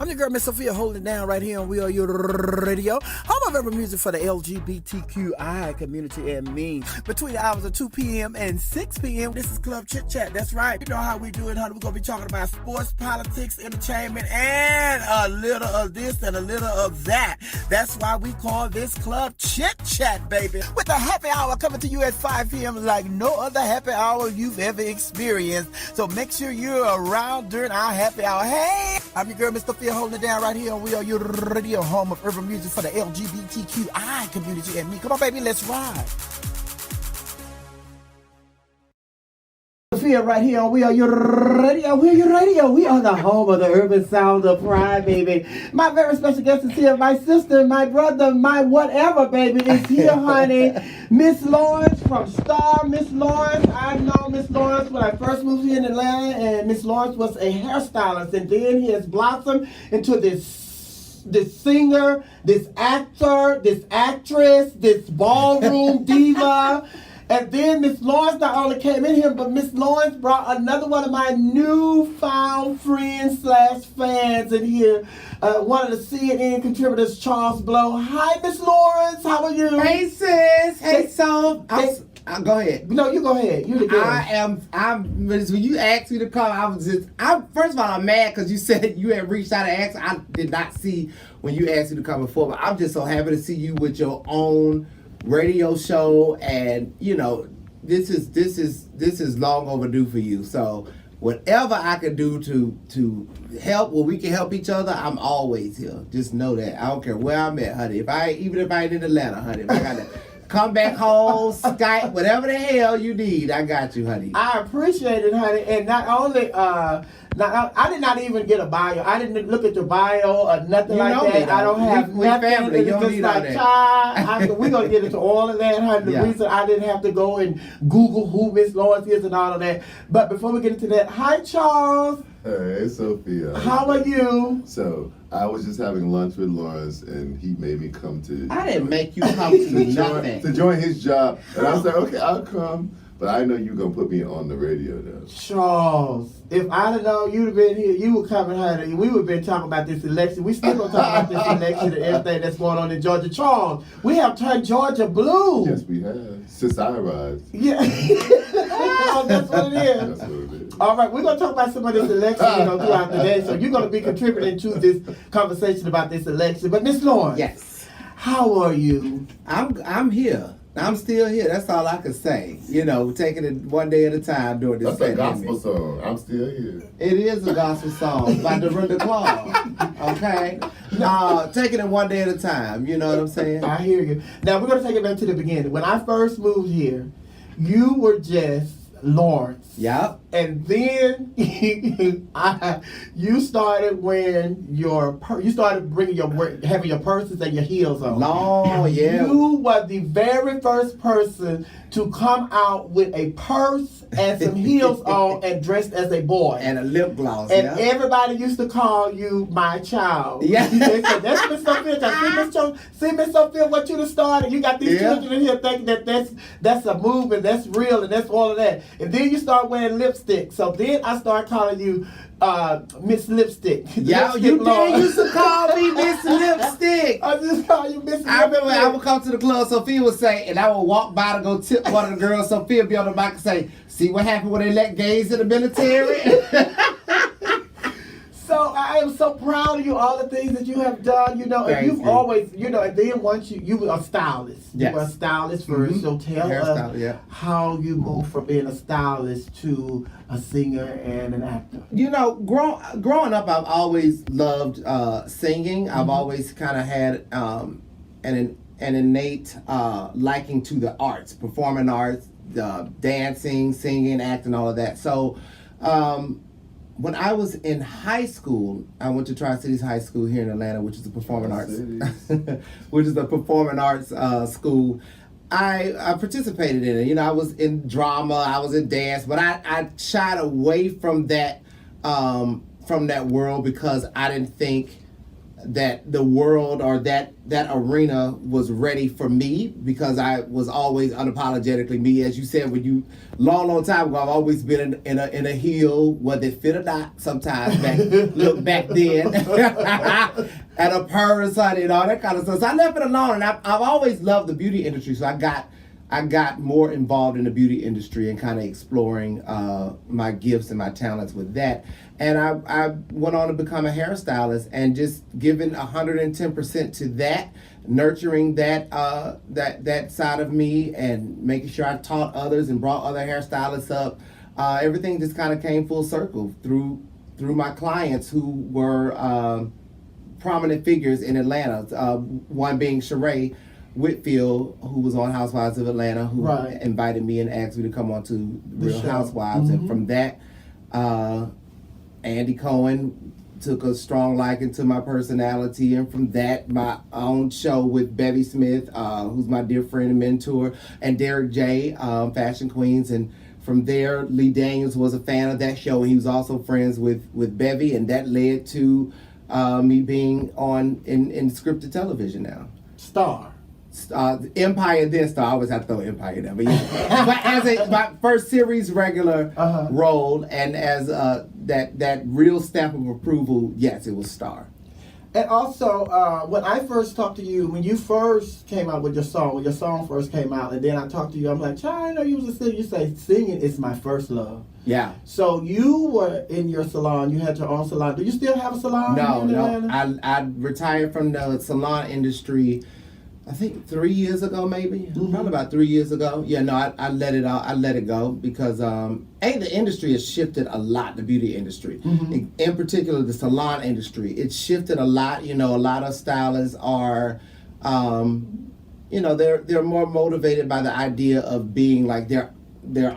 I'm your girl, Miss Sophia, holding it down right here on WERUradio. Home of urban music for the LGBTQI community and me. Between the hours of 2 p.m. and 6 p.m., this is Club Chit Chat. That's right. You know how we do it, honey. We're going to be talking about sports, politics, entertainment, and a little of this and a little of that. That's why we call this Club Chit Chat, baby. With the happy hour coming to you at 5 p.m. like no other happy hour you've ever experienced. So make sure you're around during our happy hour. Hey, I'm your girl, Miss Sophia, holding it down right here on WERUradio, home of urban music for the LGBTQI community and me. Come on, baby, let's ride. Sophia right here on WERUradio. We are the home of the urban sound of pride, baby. My very special guest is here. My sister, my brother, my whatever, baby, is here, honey. Miss Lawrence from Star. Miss Lawrence, I know Miss Lawrence when I first moved here in Atlanta, and Miss Lawrence was a hairstylist, and then he has blossomed into this singer, this actor, this actress, this ballroom diva. And then Miss Lawrence not only came in here, but Miss Lawrence brought another one of my newfound friends / fans in here. One of the CNN contributors, Charles Blow. Hi, Miss Lawrence. How are you? Hey, sis. Hey, so. Go ahead. No, you go ahead. You the girl. When you asked me to come, first of all, I'm mad because you said you had reached out and asked. I did not see when you asked me to come before, but I'm just so happy to see you with your own radio show, and you know this is long overdue for you. So whatever I can do to help, where we can help each other, I'm always here. Just know that. I don't care where I'm at, honey. Even if I ain't in Atlanta, honey, if I gotta come back home, Skype, whatever the hell you need, I got you, honey. I appreciate it, honey. And not only I did not even get a bio. I didn't look at the bio or nothing like that. I don't have nothing. Family. You don't need all that. We're going to get into all of that, honey. The reason I didn't have to go and Google who Miss Lawrence is and all of that. But before we get into that, hi, Charles. Hey, Sophia. How are you? So, I was just having lunch with Lawrence, and he made me come to... I didn't make you come to nothing. To join his job. And I was like, okay, I'll come. But I know you're going to put me on the radio, though. Charles, if I'd have known you'd have been here, you would come and honey. We would have been talking about this election. We still going to talk about this election and everything that's going on in Georgia. Charles, we have turned Georgia blue. Yes, we have. Since I arrived. Yeah. Oh, that's what it is. That's what it is. All right, we're going to talk about some of this election throughout the day. So you're going to be contributing to this conversation about this election. But Miss Lawrence. Yes. How are you? I'm here. I'm still here. That's all I can say. You know, taking it one day at a time during this pandemic. That's pandemic. a gospel song. I'm still here. It is a gospel song by Dorinda Clark. Okay? Taking it one day at a time. You know what I'm saying? I hear you. Now, we're going to take it back to the beginning. When I first moved here, you were just Lawrence. Yep. And then you started wearing you started bringing having your purses and your heels on. Oh, yeah. You were the very first person to come out with a purse and some heels on and dressed as a boy. And a lip gloss. And everybody used to call you my child. Yeah. They said, that's Miss Sophia. See, Miss Sophia, what you done started. You got these children in here thinking that that's a movement, that's real, and that's all of that. And then you start wearing lipstick. So then I started calling you Miss Lipstick. Yeah, you did used to call me Miss Lipstick. I just call you Miss Lipstick. I remember I would come to the club, Sophia would say, and I would walk by to go tip one of the girls. Sophia would be on the mic and say, see what happened when they let gays in the military? So I am so proud of you, all the things that you have done, and you've always, and then once you were a stylist. Yes. You were a stylist first, so tell us how you moved from being a stylist to a singer and an actor. Growing up, I've always loved singing. I've always kind of had an innate liking to the arts, performing arts, dancing, singing, acting, all of that. So, when I was in high school, I went to Tri-Cities High School here in Atlanta, which is a performing arts school. I participated in it. I was in drama, I was in dance, but I shied away from that world because I didn't think that the world or that arena was ready for me, because I was always unapologetically me. As you said, when you long time ago, I've always been in a heel, whether it fit or not. Sometimes back then, and a purse, honey, and all that kind of stuff. So I left it alone, and I've always loved the beauty industry. So I got more involved in the beauty industry and kind of exploring my gifts and my talents with that. And I went on to become a hairstylist, and just giving 110% to that, nurturing that side of me, and making sure I taught others and brought other hairstylists up. Everything just kind of came full circle through my clients who were prominent figures in Atlanta. One being Sheree Whitfield, who was on Housewives of Atlanta, who invited me and asked me to come on to Real Housewives. And from that, Andy Cohen took a strong liking to my personality, and from that, my own show with Bevy Smith, who's my dear friend and mentor, and Derek J, Fashion Queens. And from there, Lee Daniels was a fan of that show, and he was also friends with Bevy, and that led to me being in scripted television now. Star. Empire, then Star. I always have to throw Empire there, but yeah. But as my first series regular role, and as that real stamp of approval, yes, it was Star. And also, when I first talked to you, when you first came out with your song, when your song first came out, and then I talked to you, I'm like, Child, I know you was a singer. You say, singing is my first love. Yeah. So you were in your salon. You had your own salon. Do you still have a salon? No. I retired from the salon industry, I think 3 years ago, maybe. Probably about 3 years ago. Yeah, no, I let it out. I let it go because the industry has shifted a lot. The beauty industry, in particular, the salon industry, it's shifted a lot. You know, a lot of stylists are, they're more motivated by the idea of being like their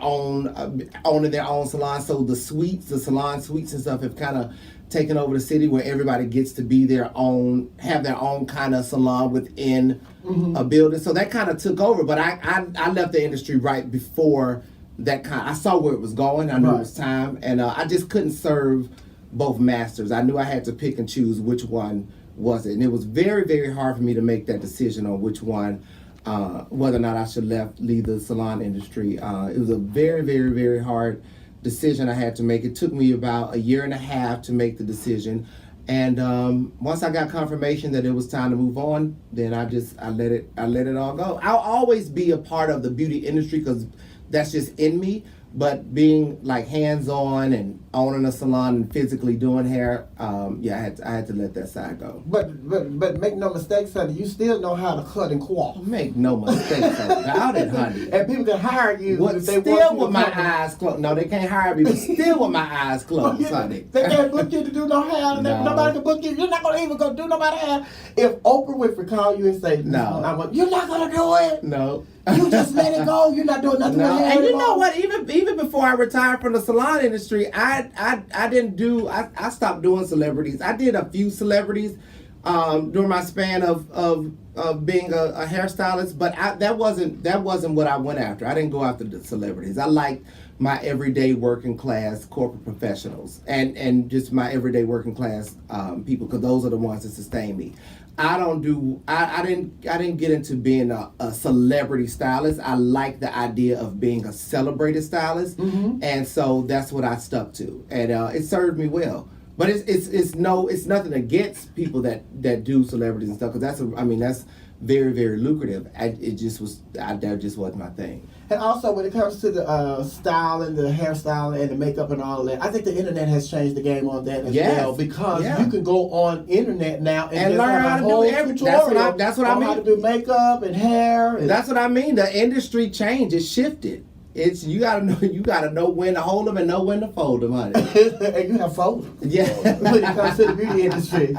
own owning their own salon. So the salon suites and stuff have kind of taken over the city, where everybody gets to be have their own kind of salon within a building. So that kind of took over. But I left the industry right before that I saw where it was going. I knew it was time, and I just couldn't serve both masters. I knew I had to pick and choose which one was it, and it was very, very hard for me to make that decision on which one, whether or not I should leave the salon industry. It was a very, very, very hard decision I had to make. It took me about 1.5 years to make the decision, and once I got confirmation that it was time to move on, then I let it all go. I'll always be a part of the beauty industry because that's just in me. But being like hands-on and owning a salon and physically doing hair, I had to let that side go. But make no mistakes, honey. You still know how to cut and coif. Make no mistakes about it, honey. And people can hire you if they still want you with my eyes closed. No, they can't hire me, but still with my eyes closed, honey. They can't book you to do no hair. No. Nobody can book you. You're not gonna even go do nobody hair. If Oprah Winfrey call you and say, "No, you're not gonna do it." No. You just let it go. You're not doing nothing. No. With hair And you anymore. know what? Even before I retired from the salon industry, I stopped doing celebrities. I did a few celebrities during my span of being a hairstylist, but that wasn't what I went after. I didn't go after the celebrities. I liked my everyday working class corporate professionals and just my everyday working class people, because those are the ones that sustain me. I didn't get into being a celebrity stylist. I like the idea of being a celebrated stylist, and so that's what I stuck to, and it served me well. But it's nothing against people that do celebrities and stuff, because that's very, very lucrative. That just wasn't my thing. And also, when it comes to the styling, the hairstyling, and the makeup and all of that, I think the internet has changed the game on that as well, because you can go on internet now and just learn have how a to whole do everything. tutorial That's what I mean. How to do makeup and hair. And that's what I mean. The industry changed. It shifted. You gotta know when to hold them and know when to fold them, honey. And you have folders. Yeah. When it comes to the beauty industry.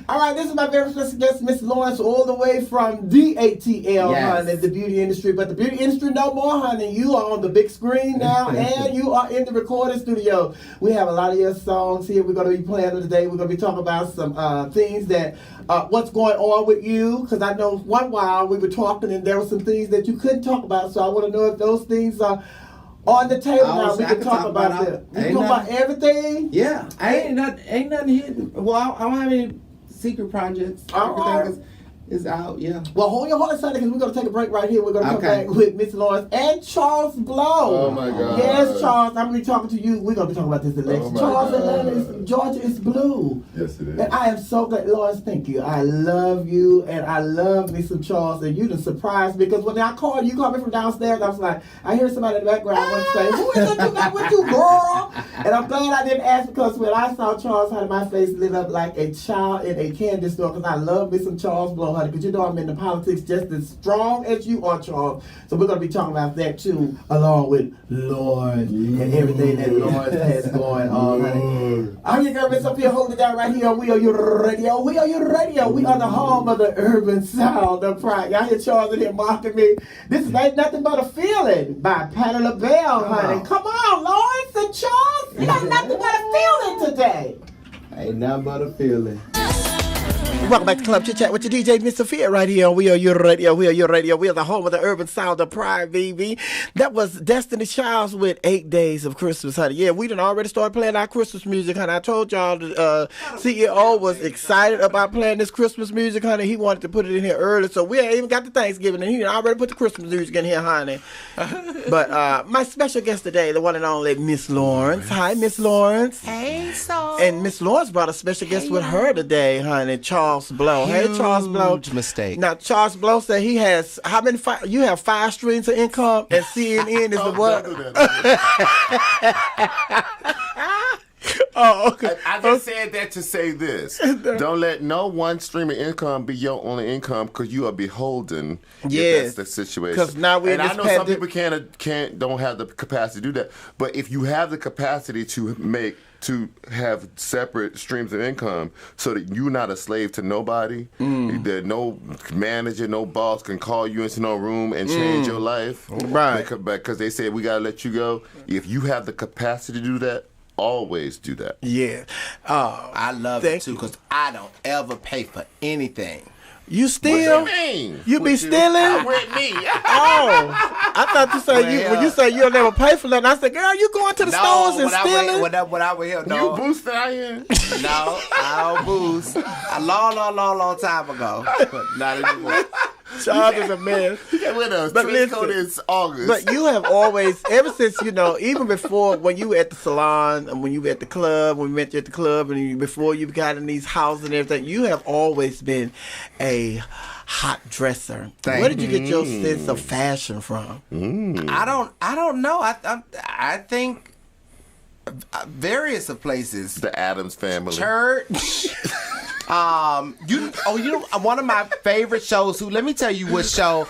All right, this is my very special guest, Miss Lawrence, all the way from DATL, honey, the beauty industry. But the beauty industry no more, honey. You are on the big screen now, and you are in the recording studio. We have a lot of your songs here. We're going to be playing them today. We're going to be talking about some things that, what's going on with you. Because I know one while we were talking, and there were some things that you couldn't talk about. So I want to know if those things are on the table now. We can talk about that. We can talk about everything. Yeah, ain't nothing hidden. Well, I don't have any secret projects. All right. Everything is out. Yeah. Well, hold your horse, Sunday, because we're going to take a break right here. We're going to come Okay. back with Miss Lawrence and Charles Blow. Oh, my God. Yes, Charles, I'm going to be talking to you. We're going to be talking about this election. Oh, my Charles, God. Atlanta, Georgia is blue. Yes, it is. And I am so glad, Lawrence, thank you. I love you, and I love me some Charles, and you done surprised me, because when I called you, called me from downstairs, I was like, I hear somebody in the background. I want to say, who is it you got with you, girl? And I'm glad I didn't ask, because when I saw Charles, honey, my face lit up like a child in a candy store, because I love me some Charles Blow, honey, because you know I'm in the politics just as strong as you are, Charles. So we're going to be talking about that, too, along with Lord and everything that Lord has going on, honey. I'm your girl, Miss Sophia, holding it down right here on WERUradio. WERUradio. We are the home of the urban sound of pride. Y'all hear Charles in here mocking me. This is Ain't Nothing But a Feeling by Patti LaBelle, honey. Come on, Lawrence and Charles. You got nothing but a feeling today. Ain't nothing but a feeling. Welcome back to Club Chit Chat with your DJ, Miss Sophia, right here on WERUradio. WERUradio. We are the home of the urban sound of pride, baby. That was Destiny Childs with 8 Days of Christmas, honey. Yeah, we done already started playing our Christmas music, honey. I told y'all the CEO was excited about playing this Christmas music, honey. He wanted to put it in here early, so we ain't even got the Thanksgiving, and he already put the Christmas music in here, honey. But my special guest today, the one and only Miss Lawrence. Hi, Miss Lawrence. Hey, so. And Miss Lawrence brought a special guest with her today, honey, Charles Blow. Hey, Charles Blow. Huge mistake. Now, Charles Blow said he has, how many, you have 5 streams of income, and CNN is the what? Oh, okay. I just said that to say this. Don't let no one stream of income be your only income, because you are beholden. Yes. If that's the situation. 'Cause now we're in and this I know some people don't have the capacity to do that. But if you have the capacity to have separate streams of income, so that you're not a slave to nobody, that no manager, no boss can call you into no room and change your life, Right. Because they said we gotta let you go. If you have the capacity to do that, always do that. Yeah. I love it too, because I don't ever pay for anything. You steal? What you mean? You be stealing? With me. Oh, I thought you said when you say you'll never pay for nothing. I said, girl, you going to the stores and stealing? When I was here, You no. boosted out here? No, I don't boost. A long time ago. But not anymore. Charles is a mess. Yeah, with us. But Dress code listen, is August. But you have always, ever since, even before, when you were at the salon, and when you were at the club, when we met you at the club, and before you got in these houses and everything, you have always been a hot dresser. Where did you get your sense of fashion from? I don't know. I think various of places. The Addams Family. Church. One of my favorite shows. Let me tell you what show.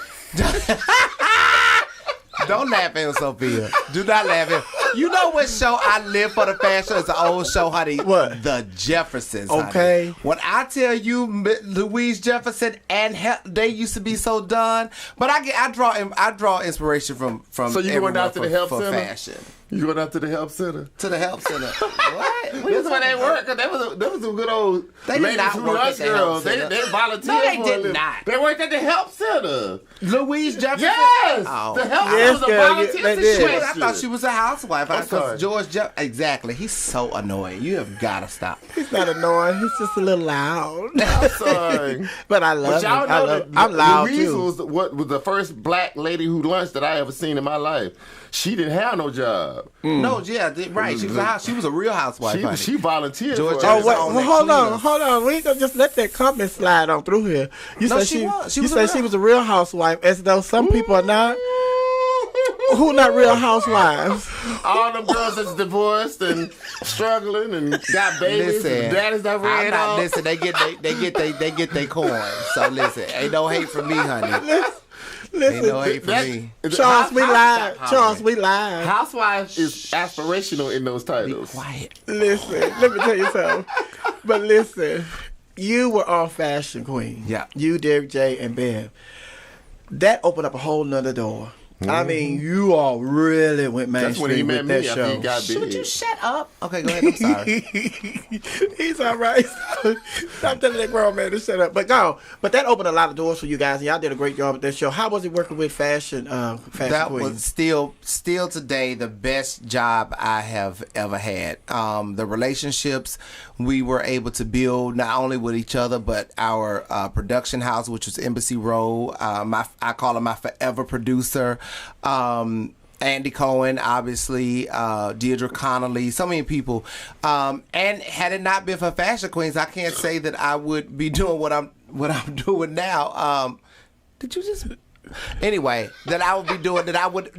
Don't laugh at him, Sophia. Do not laugh at him. You know what show I live for the fashion? It's an old show, honey. What? The Jeffersons, honey. Okay. When I tell you Louise Jefferson and they used to be so done, but I draw inspiration from. So you going out to the Help for Center? fashion. You going out to the Help Center? To the Help Center. What? That's why they work. That was some good old They did ladies not who work at lunch the Help girls. Center. They volunteered. No, they for did a living. not. They worked at the Help Center. Louise Jefferson? Yes. Oh. The Help Yes, Center was a girl, volunteer they did. situation. I thought she was a housewife. I'm sorry. George exactly. He's so annoying. You have got to stop. He's not annoying. He's just a little loud. I'm sorry. But I love But y'all him. know that I'm loud Louise too. was the first black lady who lunched that I ever seen in my life. She didn't have no job. No, yeah, right. She was a real housewife. honey. She volunteered George for Oh, it. wait, on well, that hold on. We ain't gonna just let that comment slide on through here. You No, said she was. She you was a said real- she was a real housewife, as though some people are not. Who not real housewives? All them girls that's divorced and struggling and got babies. Listen, and daddies that I'm ran not. off. Listen, they get their coin. So listen, ain't no hate from me, honey. Ain't Listen, no hate from me. Charles, we live. stop Charles, we live. Housewives is aspirational in those Be titles. quiet. Listen, let me tell you something. But listen, you were on Fashion Queen. Yeah. You, Derek J, and Bev. That opened up a whole nother door. I mean, you all really went That's when he mainstream met with that me show. after he got Should big. you shut up? Okay, go ahead. I'm sorry. He's all right. Stop telling that grown man to shut up. But no, but that opened a lot of doors for you guys. Y'all did a great job with that show. How was it working with fashion That queens? was still today the best job I have ever had. The relationships we were able to build not only with each other but our production house, which was Embassy Road. I call him my forever producer. Andy Cohen, obviously, Deirdre Connolly, so many people. And had it not been for Fashion Queens, I can't say that I would be doing what I'm doing now. Did you just? Anyway, that I would be doing that I would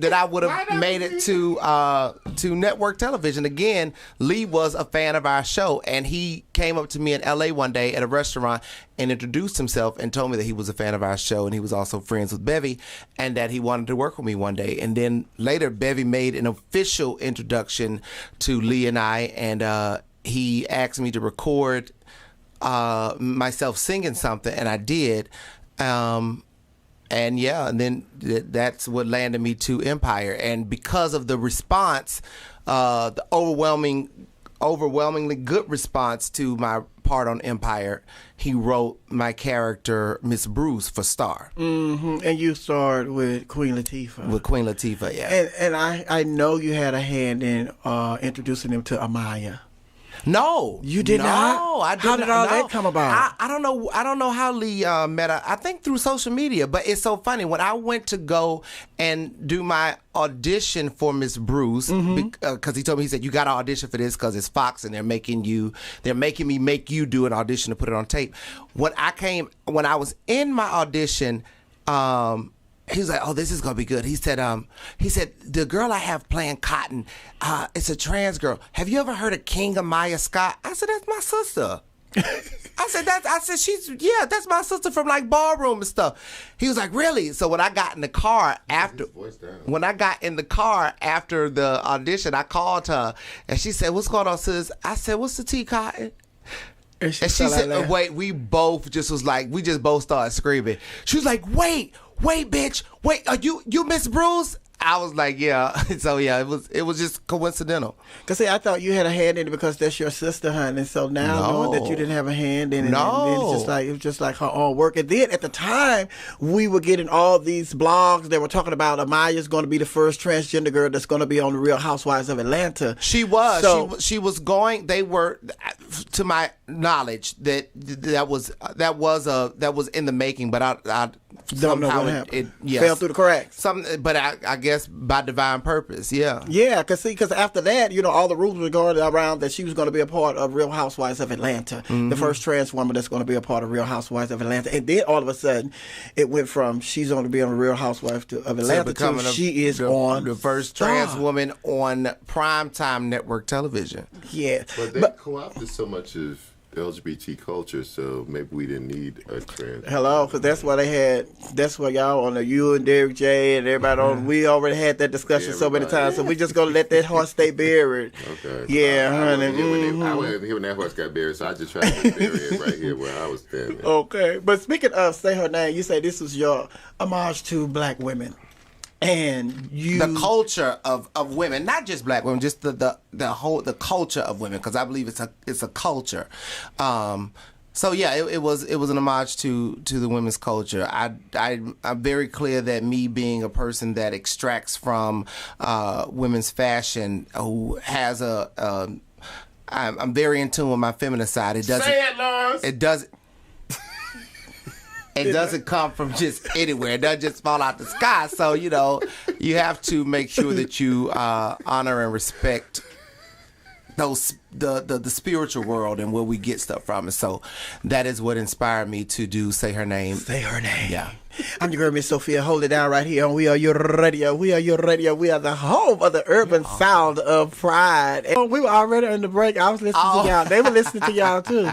have made it to network television. Again, Lee was a fan of our show, and he came up to me in LA one day at a restaurant and introduced himself and told me that he was a fan of our show, and he was also friends with Bevy, and that he wanted to work with me one day. And then later, Bevy made an official introduction to Lee and I, and he asked me to record myself singing something, and I did. And then that's what landed me to Empire. And because of the response, the overwhelmingly good response to my part on Empire, he wrote my character Miss Bruce for Star. Mm-hmm. And you starred with Queen Latifah. With Queen Latifah, yeah. And I know you had a hand in introducing him to Amaya. No, you did not. No, I did How not. did all No. that come about? I don't know. I don't know how Lee met her. I think through social media. But it's so funny when I went to go and do my audition for Miss Bruce, because he told me, he said, you got to audition for this because it's Fox and they're making me make you do an audition to put it on tape. When I was in my audition, he was like, "Oh, this is gonna be good." He said, "The girl I have playing Cotton, it's a trans girl. Have you ever heard of King Amaya Scott?" I said, "That's my sister." That's my sister from like Ballroom and stuff. He was like, "Really?" So when I got in the car after the audition, I called her and she said, "What's going on, sis?" I said, "What's the tea, Cotton?" And she said, "Wait." We both just both started screaming. She was like, "Wait, bitch, wait, are you Miss Bruce?" I was like, "Yeah." So yeah, it was just coincidental. Cause see, I thought you had a hand in it because that's your sister, honey. So now knowing that you didn't have a hand in it, and it was just like her own work. And then at the time, we were getting all these blogs that were talking about Amaya's going to be the first transgender girl that's going to be on the Real Housewives of Atlanta. She was. So, she was going. They were, to my knowledge, that was in the making. But I don't know what happened. Fell through the cracks. But I guess by divine purpose. Yeah. Yeah, because after that, all the rules were going around that she was going to be a part of Real Housewives of Atlanta, the first trans woman that's going to be a part of Real Housewives of Atlanta. And then all of a sudden, it went from she's going to be on Real Housewives of Atlanta to she is on the first trans woman on primetime network television. Yeah, but they co-opted so much of LGBT culture, so maybe we didn't need a trans. Hello, because that's why y'all on you and Derek J and everybody on. We already had that discussion so many times, so we just gonna let that horse stay buried. Okay. Yeah, honey. I wasn't here when that horse got buried, so I just tried to bury it right here where I was standing. Okay, but speaking of say her name, you say this was your homage to black women. And the culture of women, not just black women, just the culture of women, because I believe it's a culture. So yeah, it was an homage to the women's culture. I'm very clear that me being a person that extracts from women's fashion, who has I'm very in tune with my feminine side. It doesn't. Say it, Lawrence. It doesn't. It doesn't come from just anywhere. It doesn't just fall out the sky. So, you have to make sure that you honor and respect the spiritual world and where we get stuff from. And so that is what inspired me to do Say Her Name. Say Her Name. Yeah. I'm your girl, Miss Sophia. Hold it down right here on We Are Your Radio. We Are Your Radio. We are the home of the urban sound of pride. And we were already in the break. I was listening to y'all. They were listening to y'all too.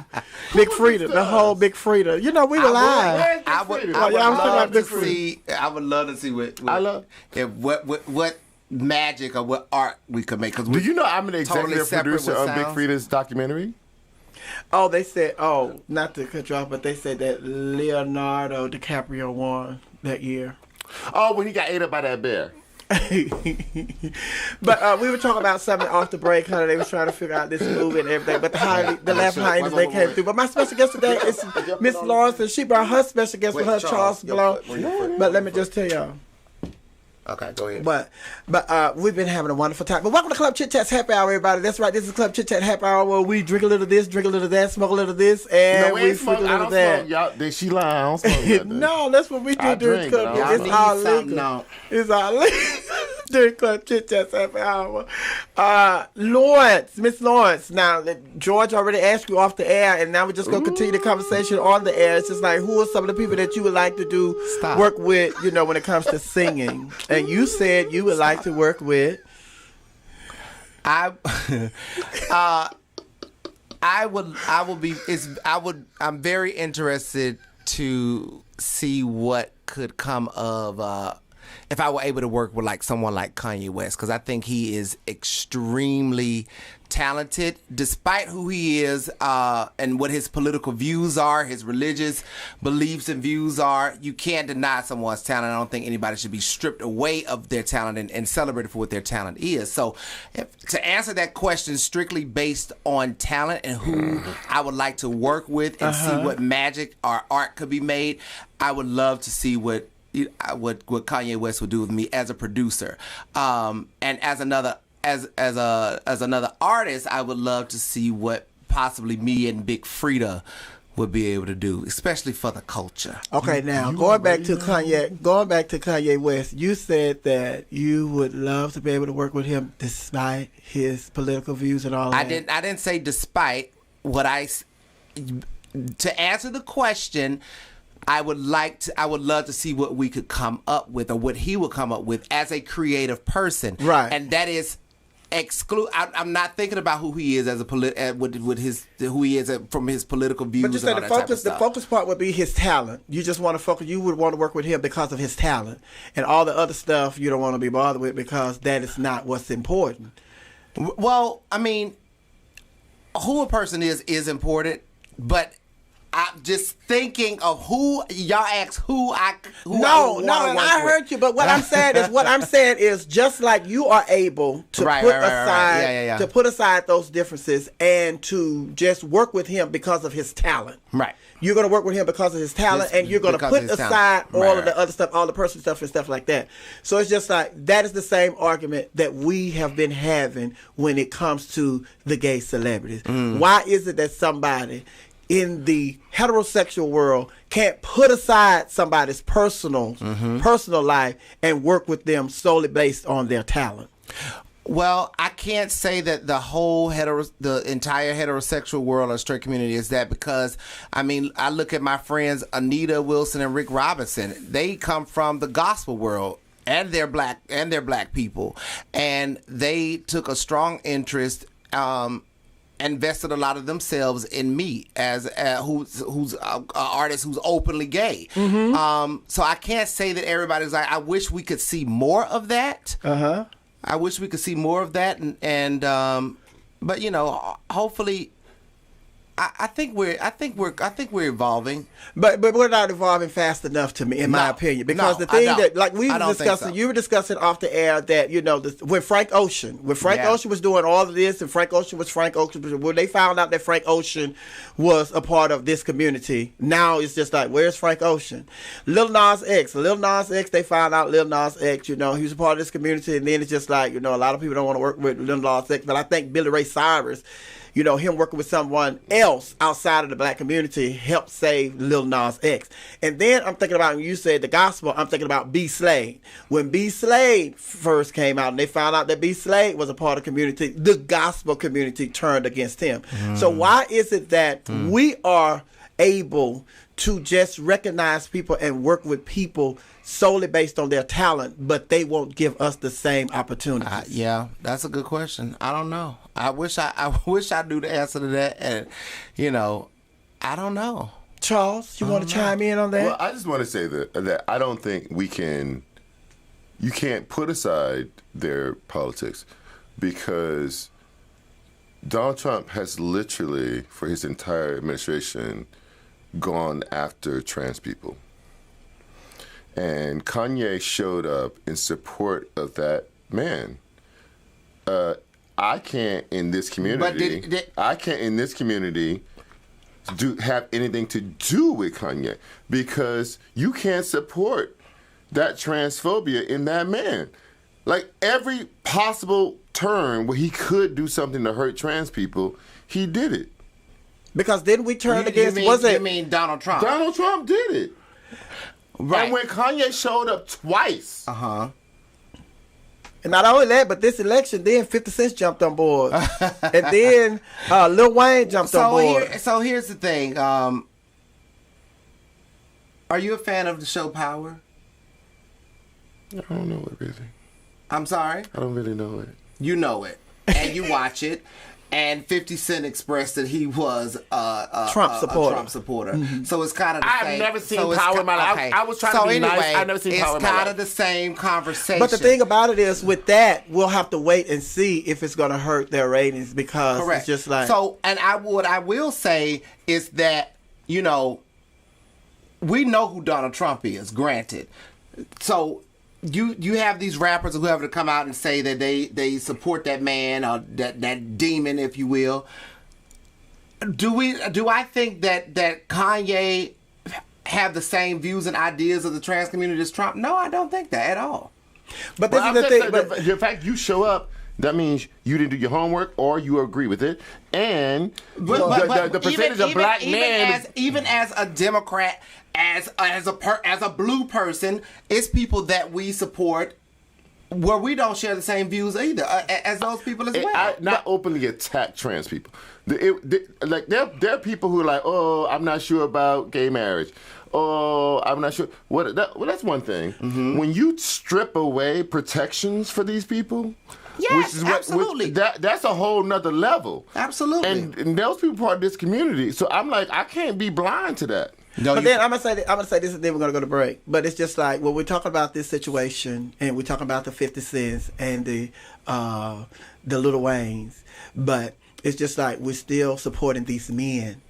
Big Frida, the whole Big Frida. We were live. I would love to see what magic or what art we could make. Do you know I'm an executive producer of Big Frida's documentary? Oh, they said, not to cut you off, but they said that Leonardo DiCaprio won that year. Oh, when he got ate up by that bear. But we were talking about something off the break, honey. They was trying to figure out this movie and everything. But the last hyenas they came through. But my special guest today is Miss Lawrence, and she brought her special guest with her, Charles Blow. But let me just tell y'all. Okay, go ahead. But we've been having a wonderful time. But welcome to Club Chit Chat's Happy Hour, everybody. That's right. This is Club Chit Chat Happy Hour where we drink a little of this, drink a little of that, smoke a little of this, and we smoke a little of that. Y'all, did she lie? I don't smoke that. No, that's what we do during Club. It's all legal. It's all legal during Club Chit Chat's Happy Hour. Lawrence, Miss Lawrence. Now, George already asked you off the air, and now we're just going to continue the conversation on the air. It's just like, who are some of the people that you would like to do work with, when it comes to singing? And you said you would like to work with. I'm very interested to see what could come of if I were able to work with like someone like Kanye West, because I think he is extremely talented, despite who he is and what his political views are, his religious beliefs and views are. You can't deny someone's talent. I don't think anybody should be stripped away of their talent and celebrated for what their talent is. So to answer that question strictly based on talent and who I would like to work with and see what magic or art could be made, I would love to see what Kanye West would do with me as a producer, and as another artist, I would love to see what possibly me and Big Frida would be able to do, especially for the culture. Okay, now going back to Kanye West, you said that you would love to be able to work with him despite his political views and all that. I didn't say despite. To answer the question, I would love to see what we could come up with, or what he would come up with as a creative person. Right. And that is I'm not thinking about who he is as who he is from his political views. But you said the focus part would be his talent. You just want to focus. You would want to work with him because of his talent, and all the other stuff you don't want to be bothered with because that is not what's important. Well, I mean, who a person is important, but I'm just thinking of who y'all ask who I heard you. But what I'm saying is just like you are able to put aside those differences and to just work with him because of his talent. Right. You're going to work with him because of his talent, and you're going to put aside all of the other stuff, all the personal stuff and stuff like that. So it's just like that is the same argument that we have been having when it comes to the gay celebrities. Why is it that somebody in the heterosexual world can't put aside somebody's personal life and work with them solely based on their talent? Well, I can't say that the entire heterosexual world or straight community is that, because I mean, I look at my friends Anita Wilson and Rick Robinson. They come from the gospel world, and they're black people, and they took a strong interest. Invested a lot of themselves in me as who's an artist who's openly gay. So I can't say that everybody's like, I wish we could see more of that. I wish we could see more of that, and but hopefully. I think we're evolving, but we're not evolving fast enough to me, in my opinion. Because the thing that, like we were discussing, you were discussing off the air that when Frank Ocean was doing all of this, and Frank Ocean, when they found out that Frank Ocean was a part of this community, now it's just like, where's Frank Ocean? Lil Nas X, they found out Lil Nas X, he was a part of this community, and then it's just like, a lot of people don't want to work with Lil Nas X, but I think Billy Ray Cyrus, him working with someone else outside of the black community helped save Lil Nas X. And then I'm thinking about, when you said the gospel, I'm thinking about B. Slade. When B. Slade first came out and they found out that B. Slade was a part of the community, the gospel community turned against him. So why is it that we are able to just recognize people and work with people solely based on their talent, but they won't give us the same opportunities? Yeah, that's a good question. I don't know. I wish I knew the answer to that, and I don't know. Charles, you want to chime in on that? Well, I just want to say that I don't think you can't put aside their politics, because Donald Trump has literally, for his entire administration, gone after trans people. and Kanye showed up in support of that man. I can't in this community. I can't in this community have anything to do with Kanye because you can't support that transphobia in that man. Like every possible turn where he could do something to hurt trans people, he did it. Because didn't we turn against? You mean Donald Trump? Donald Trump did it. Right. And when Kanye showed up twice. Uh-huh. And not only that, but this election, then 50 Cent jumped on board. And then Lil Wayne jumped on board. So here's the thing. Are you a fan of the show Power? I don't know it really. I'm sorry? I don't really know it. You know it. And you watch it. And 50 Cent expressed that he was a Trump supporter. Mm-hmm. So it's kind of the same. I've never seen Power in my life. Okay. I was trying to be nice. I've never seen Power in my life. It's kind of the same conversation. But the thing about it is, with that, we'll have to wait and see if it's going to hurt their ratings because Correct. It's just like... So, and what I will say is that, we know who Donald Trump is, granted. So... You have these rappers or whoever to come out and say that they support that man or that demon, if you will. Do I think that Kanye have the same views and ideas of the trans community as Trump? No, I don't think that at all. But this is the thing. But the fact you show up, that means you didn't do your homework or you agree with it, and the percentage of black men, even as a Democrat. As a blue person, it's people that we support where we don't share the same views either as those people as well. I not openly attack trans people. Like there are people who are like, oh, I'm not sure about gay marriage. Oh, I'm not sure. Well, that's one thing. Mm-hmm. When you strip away protections for these people. Yes, absolutely. That's a whole nother level. Absolutely. And those people are part of this community. So I'm like, I can't be blind to that. No, but then I'm gonna say this, and then we're gonna go to break. But it's just like when we're talking about this situation, and we're talking about the 50 Cents and the Lil Waynes, but it's just like we're still supporting these men.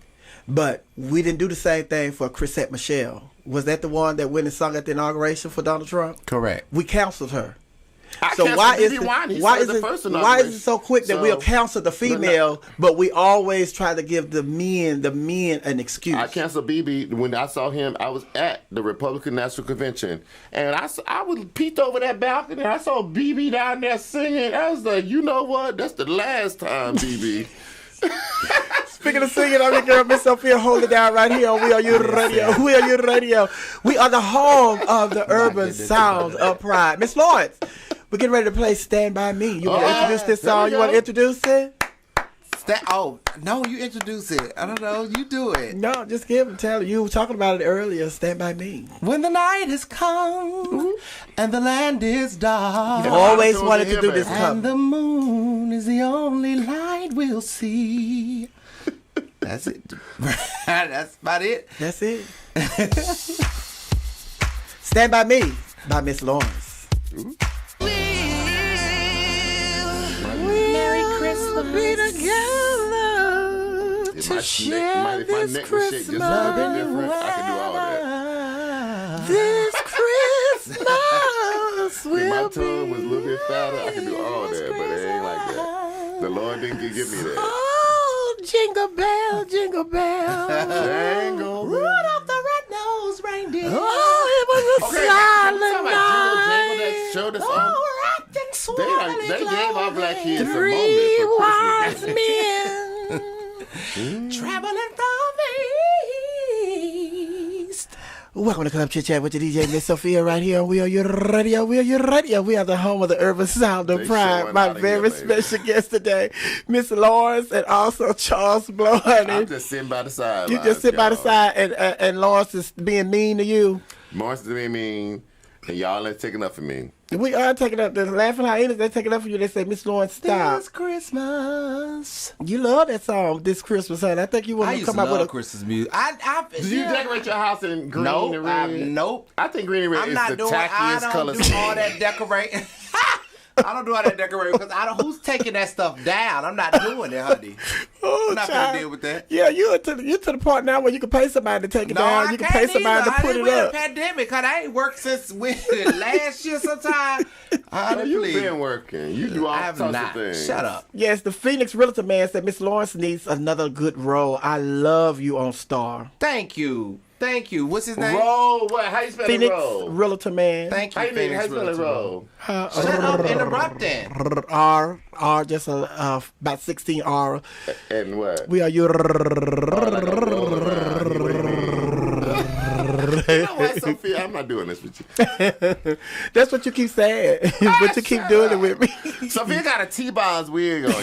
But we didn't do the same thing for Chrisette Michele. Was that the one that went and sung at the inauguration for Donald Trump? Correct. We counseled her. So why is it so quick that we'll cancel the female, but we always try to give the men an excuse? I canceled BB when I saw him. I was at the Republican National Convention, and I was peeked over that balcony. And I saw BB down there singing. I was like, you know what? That's the last time, BB. Speaking of singing, I'm your girl, Miss Sophia, hold it down right here on WERUradio. WERUradio. We are the home of the urban sounds of pride. Miss Lawrence, we're getting ready to play Stand By Me. You want to introduce this song? You want to introduce it? No, you introduce it. I don't know. You do it. No, just tell you were talking about it earlier. Stand By Me. When the night has come and the land is dark. You've always wanted to do this cover. And the moon is the only light we'll see. That's it. That's about it. That's it. Stand By Me by Miss Lawrence. Merry Christmas. Be together to share this Christmas. I can do all that. This Christmas will If my tongue was a little bit fatter, I could do all that, but it ain't like that. The Lord didn't give me that. Oh, jingle bell, jingle bell. Jangle. Rudolph the red-nosed reindeer. Oh, it was a silent night. That showed us Oh, acting swirly they gave our black kids a moment Three for wise Christmas. men. traveling from the east. Welcome to Club Chit Chat with your DJ Miss Sophia right here on WERUradio. WERUradio. We are the home of the urban sound of They pride. showing My out of very here, baby. special guest today, Miss Lawrence, and also Charles Blow, honey. I'm just sitting by the side. You just sit by the side, and Lawrence is being mean to you. Morris is being mean, and y'all ain't taking up for me. We are taking up. They're laughing hyenas. They're taking up for you. They say, Miss Lawrence, stop. This Christmas. You love that song, This Christmas, honey. I think you want I to used come to up with love a Christmas music. Did you decorate your house in green and red? Nope. I think green and red I'm is not the doing. tackiest I color don't do all that decorating. I don't know how to decorate because who's taking that stuff down? I'm not doing it, honey. Oh, I'm not child. gonna deal with that. Yeah, you're to the point now where you can pay somebody to take it down. You can pay somebody to put it up. Pandemic, honey. I ain't worked since last year sometime. You've been working. You do all sorts of things. Shut up. Yes, the Phoenix Realtor man said Miss Lawrence needs another good role. I love you on Star. Thank you. What's his name? Roll. What? How you spell Phoenix roll? Realtor man. Thank you, How you Phoenix spell Realtor. roll? Shut up, interrupting. R, just about 16 R. And what? We are you. You know what, Sophia? I'm not doing this with you. That's what you keep saying, but you keep doing it with me. Sophia got a T-Bonds wig on, y'all.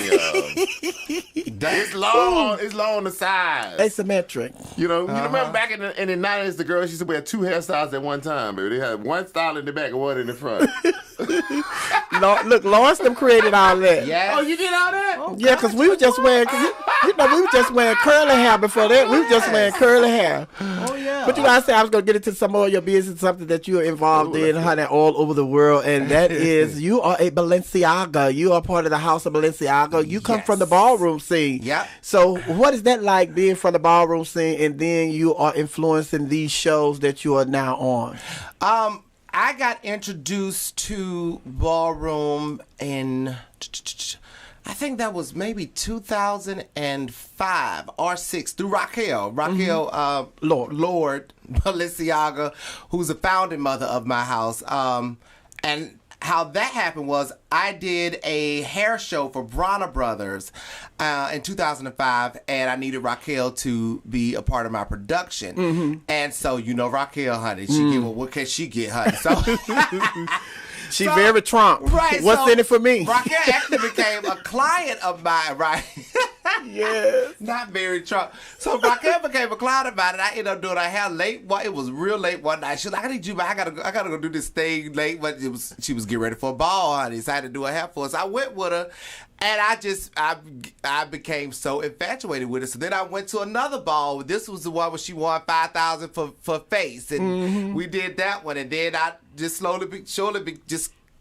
It's long. It's long on the sides. Asymmetric. You know, you remember back in the 90s, the girls used to wear two hairstyles at one time, baby. They had one style in the back and one in the front. Look, Lawrence them created all that. Yes. Oh, you did all that? Oh, Yeah, because we were just wearing, we were just wearing curly hair before that. We were just wearing curly hair. Oh, yeah. But you know, I said I was going to get into some more of your business, something that you're involved in, honey, all over the world, and that is you are a Balenciaga. You are part of the house of Balenciaga. You come from the ballroom scene. Yep. So what is that like being from the ballroom scene, and then you are influencing these shows that you are now on? I got introduced to ballroom in, I think that was maybe 2005 or 6 through Raquel Lord Balenciaga, who's the founding mother of my house. And how that happened was I did a hair show for Bronner Brothers in 2005, and I needed Raquel to be a part of my production. And so, you know, Raquel, honey, she get what can she get, honey? So She's very Trump. Right. What's in it for me? Raquel actually became a client of mine, right? Yes. Not very Trump. So Raquel became a client of mine, and I ended up doing her hair late. Well, it was real late one night. She was like, I need you, but I gotta go do this thing late. But she was getting ready for a ball, honey. So I had to do her hair for us. I went with her, and I became so infatuated with it. So then I went to another ball. This was the one where she won $5,000 for face, and we did that one. And then I just surely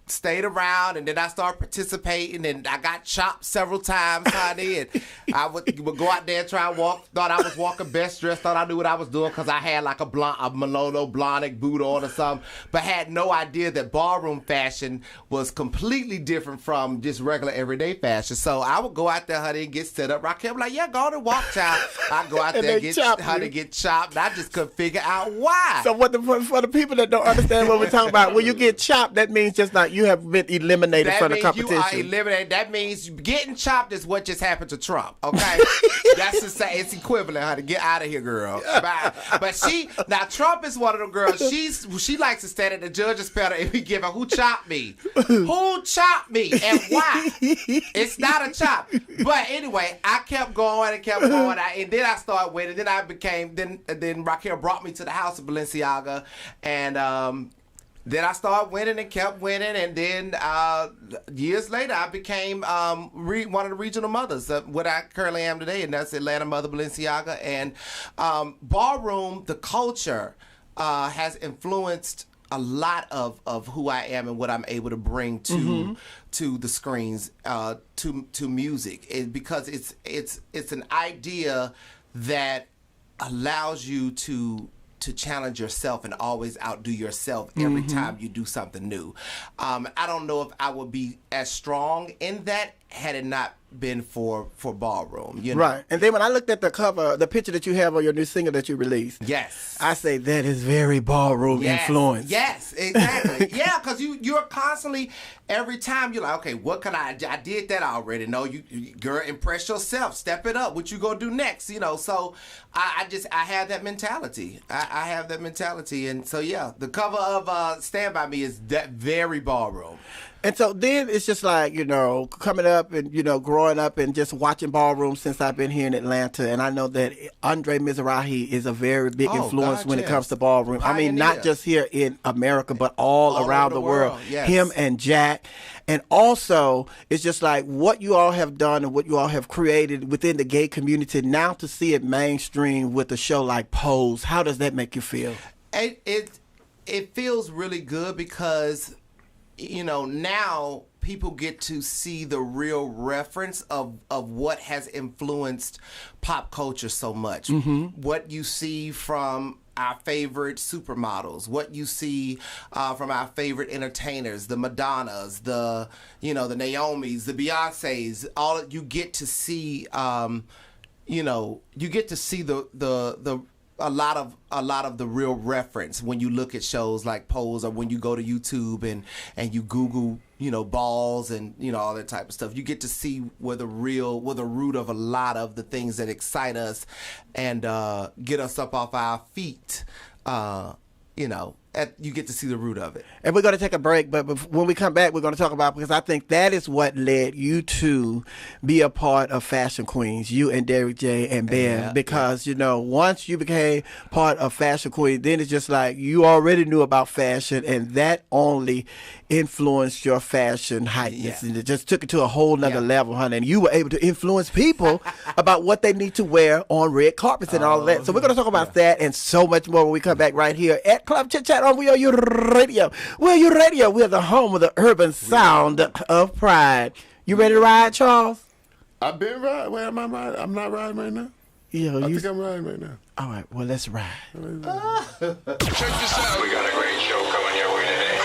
stayed around, and then I started participating, and I got chopped several times, honey, and I would go out there and try and walk, thought I was walking best dressed, thought I knew what I was doing because I had like a Malolo Blahnik boot on or something, but had no idea that ballroom fashion was completely different from just regular everyday fashion. So I would go out there, honey, and get set up. Raquel was like, yeah, go on and walk, child. I go out there and get chopped, and I just couldn't figure out why. So for the people that don't understand what we're talking about, when you get chopped, that means just like you have been eliminated from the competition. You are eliminated. That means getting chopped is what just happened to Trump. Okay, that's to say it's equivalent. Honey, get out of here, girl. But Trump is one of them girls. She likes to stand at the judge's panel and be giving who chopped me, who chopped me, and why. It's not a chop. But anyway, I kept going and then I started winning. Then I became then Raquel brought me to the house of Balenciaga, and then I started winning and kept winning, and then years later I became one of the regional mothers of what I currently am today, and that's Atlanta Mother Balenciaga. And ballroom, the culture, has influenced a lot of who I am and what I'm able to bring to the screens, to music, because it's an idea that allows you to challenge yourself and always outdo yourself every time you do something new. I don't know if I would be as strong in that had it not been for ballroom, you know? Right. And then when I looked at the cover, the picture that you have on your new single that you released, yes, I say that is very ballroom influence. Yes, exactly. Yeah, because you're constantly, every time you're like, okay, what can I did that already. No, you girl, impress yourself, step it up. What you gonna do next? You know, so I have that mentality. I have that mentality, and so yeah, the cover of Stand By Me is that very ballroom. And so then it's just like, you know, coming up and, you know, growing up and just watching ballroom since I've been here in Atlanta. And I know that Andre Mizrahi is a very big influence when it comes to ballroom. Pioneer. I mean, not just here in America, but all around the world. Yes. Him and Jack. And also, it's just like what you all have done and what you all have created within the gay community. Now to see it mainstream with a show like Pose, how does that make you feel? It feels really good because, you know, now people get to see the real reference of what has influenced pop culture so much. What you see from our favorite supermodels, what you see from our favorite entertainers, the Madonnas, the Naomis, the Beyoncés, all you get to see. You get to see the a lot of the real reference when you look at shows like Pose, or when you go to YouTube and you Google balls and all that type of stuff. You get to see where the root of a lot of the things that excite us and get us up off our feet. You get to see the root of it. And we're going to take a break, but when we come back, we're going to talk about, because I think that is what led you to be a part of Fashion Queens, you and Derek J and Ben, because, once you became part of Fashion Queens, then it's just like you already knew about fashion, and that only influenced your fashion heights, and it just took it to a whole nother level, honey, and you were able to influence people about what they need to wear on red carpets and all of that. So we're going to talk about that and so much more when we come back right here at Club Chit Chat on WERUradio. WERUradio, we're the home of the urban sound of pride. You ready to ride, Charles? I've been riding. Wait, am I riding? I'm not riding right now. Yeah, I think I'm riding right now. All right, well, let's ride. Check this out. We got a great show coming your way today.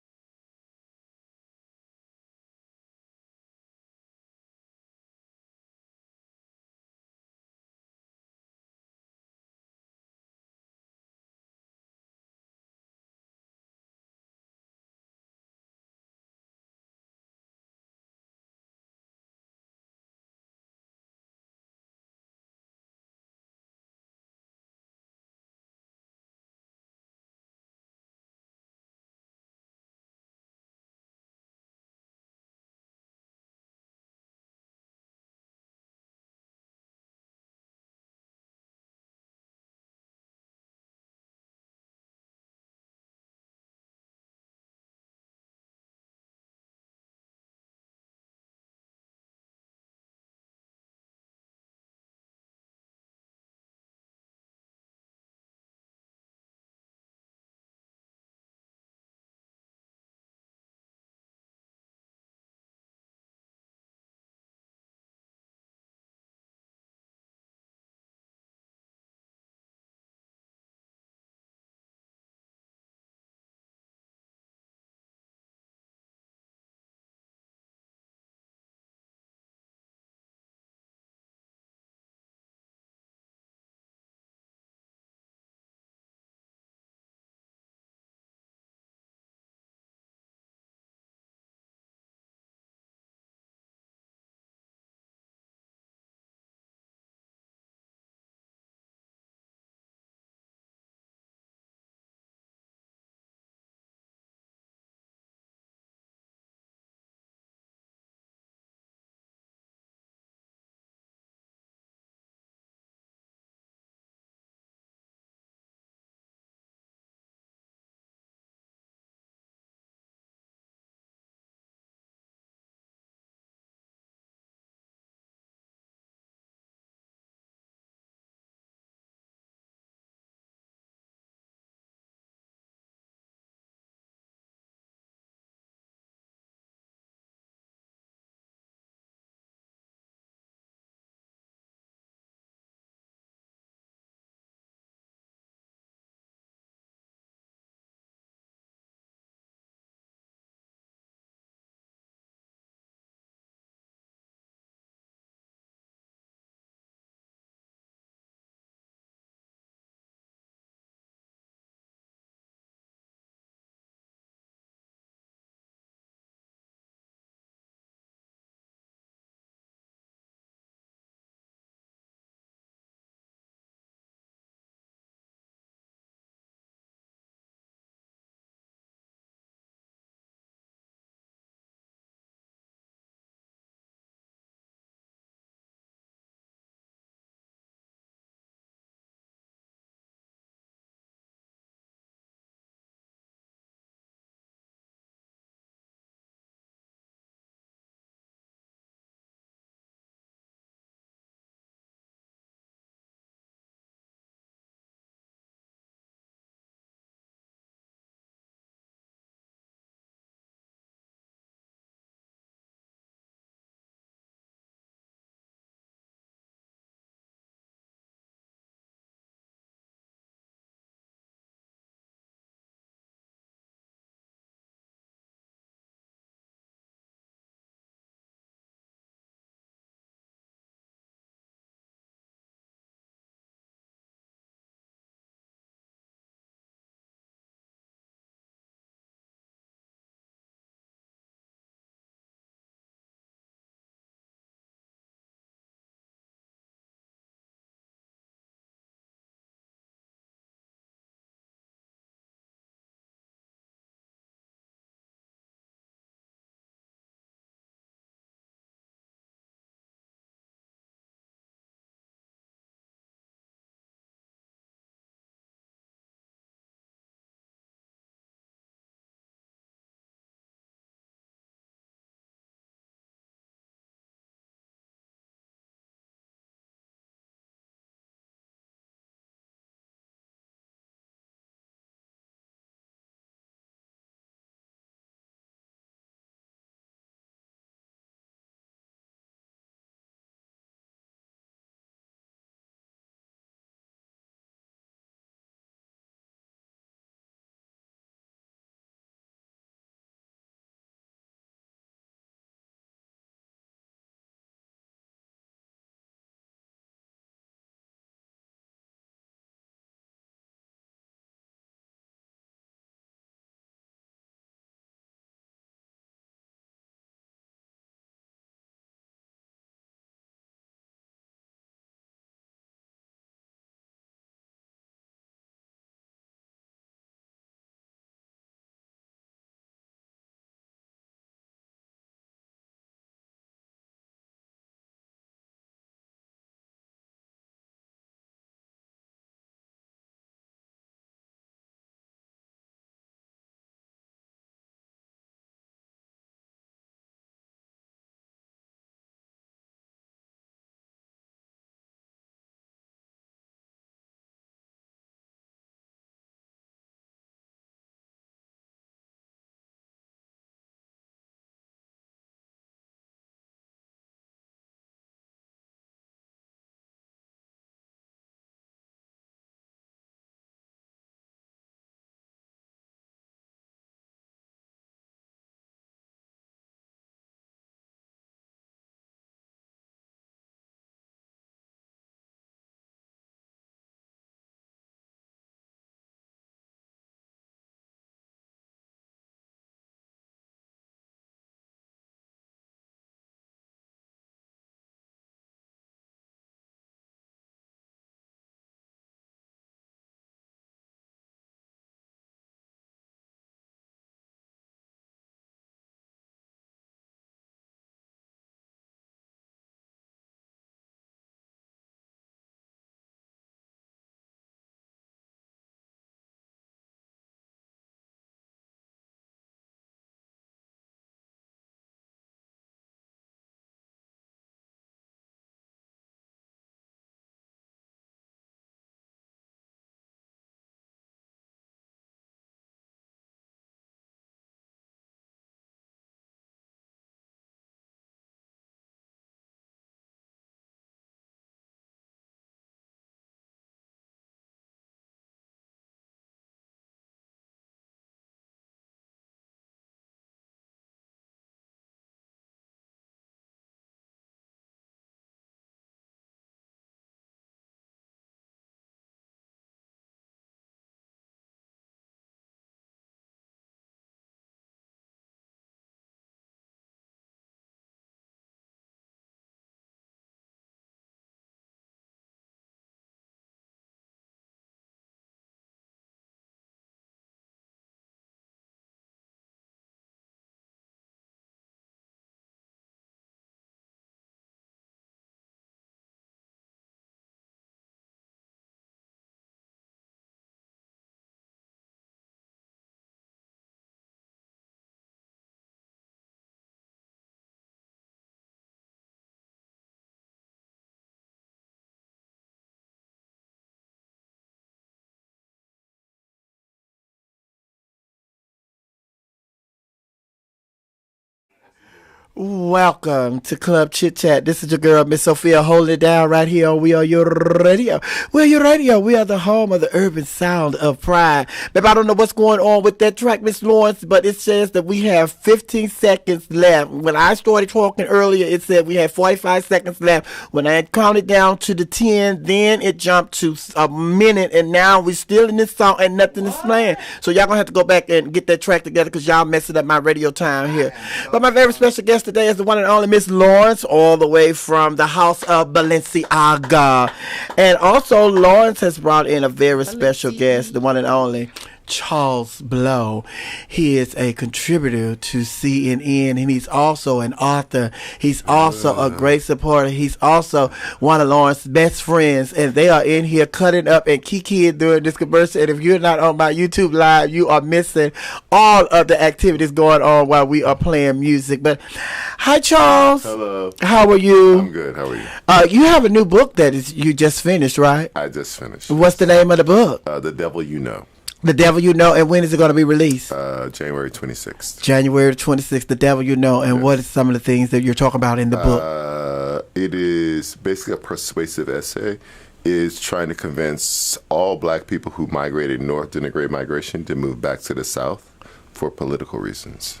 Welcome to Club Chit Chat. This is your girl, Miss Sophia, holding it down right here on WERUradio. WERUradio, we are the home of the urban sound of pride. Babe, I don't know what's going on with that track, Miss Lawrence, but it says that we have 15 seconds left. When I started talking earlier, it said we had 45 seconds left. When I counted down to the 10, then it jumped to a minute, and now we're still in this song and nothing is playing. So y'all gonna have to go back and get that track together because y'all messing up my radio time here. But my very special guest today is the one and only Miss Lawrence, all the way from the house of Balenciaga. And also Lawrence has brought in a very special guest, the one and only Charles Blow. He is a contributor to CNN, and he's also an author. He's also a great supporter. He's also one of Lawrence's best friends, and they are in here cutting up and kikiing during this commercial. And if you're not on my YouTube live, you are missing all of the activities going on while we are playing music. But hi, Charles. Hello. How are you? I'm good. How are you? You have a new book that is you just finished, right? I just finished. What's the name of the book? The Devil You Know. The Devil You Know. And when is it going to be released? January 26th. January 26th, The Devil You Know. And what are some of the things that you're talking about in the book? It is basically a persuasive essay. Is trying to convince all black people who migrated north during the Great Migration to move back to the South for political reasons.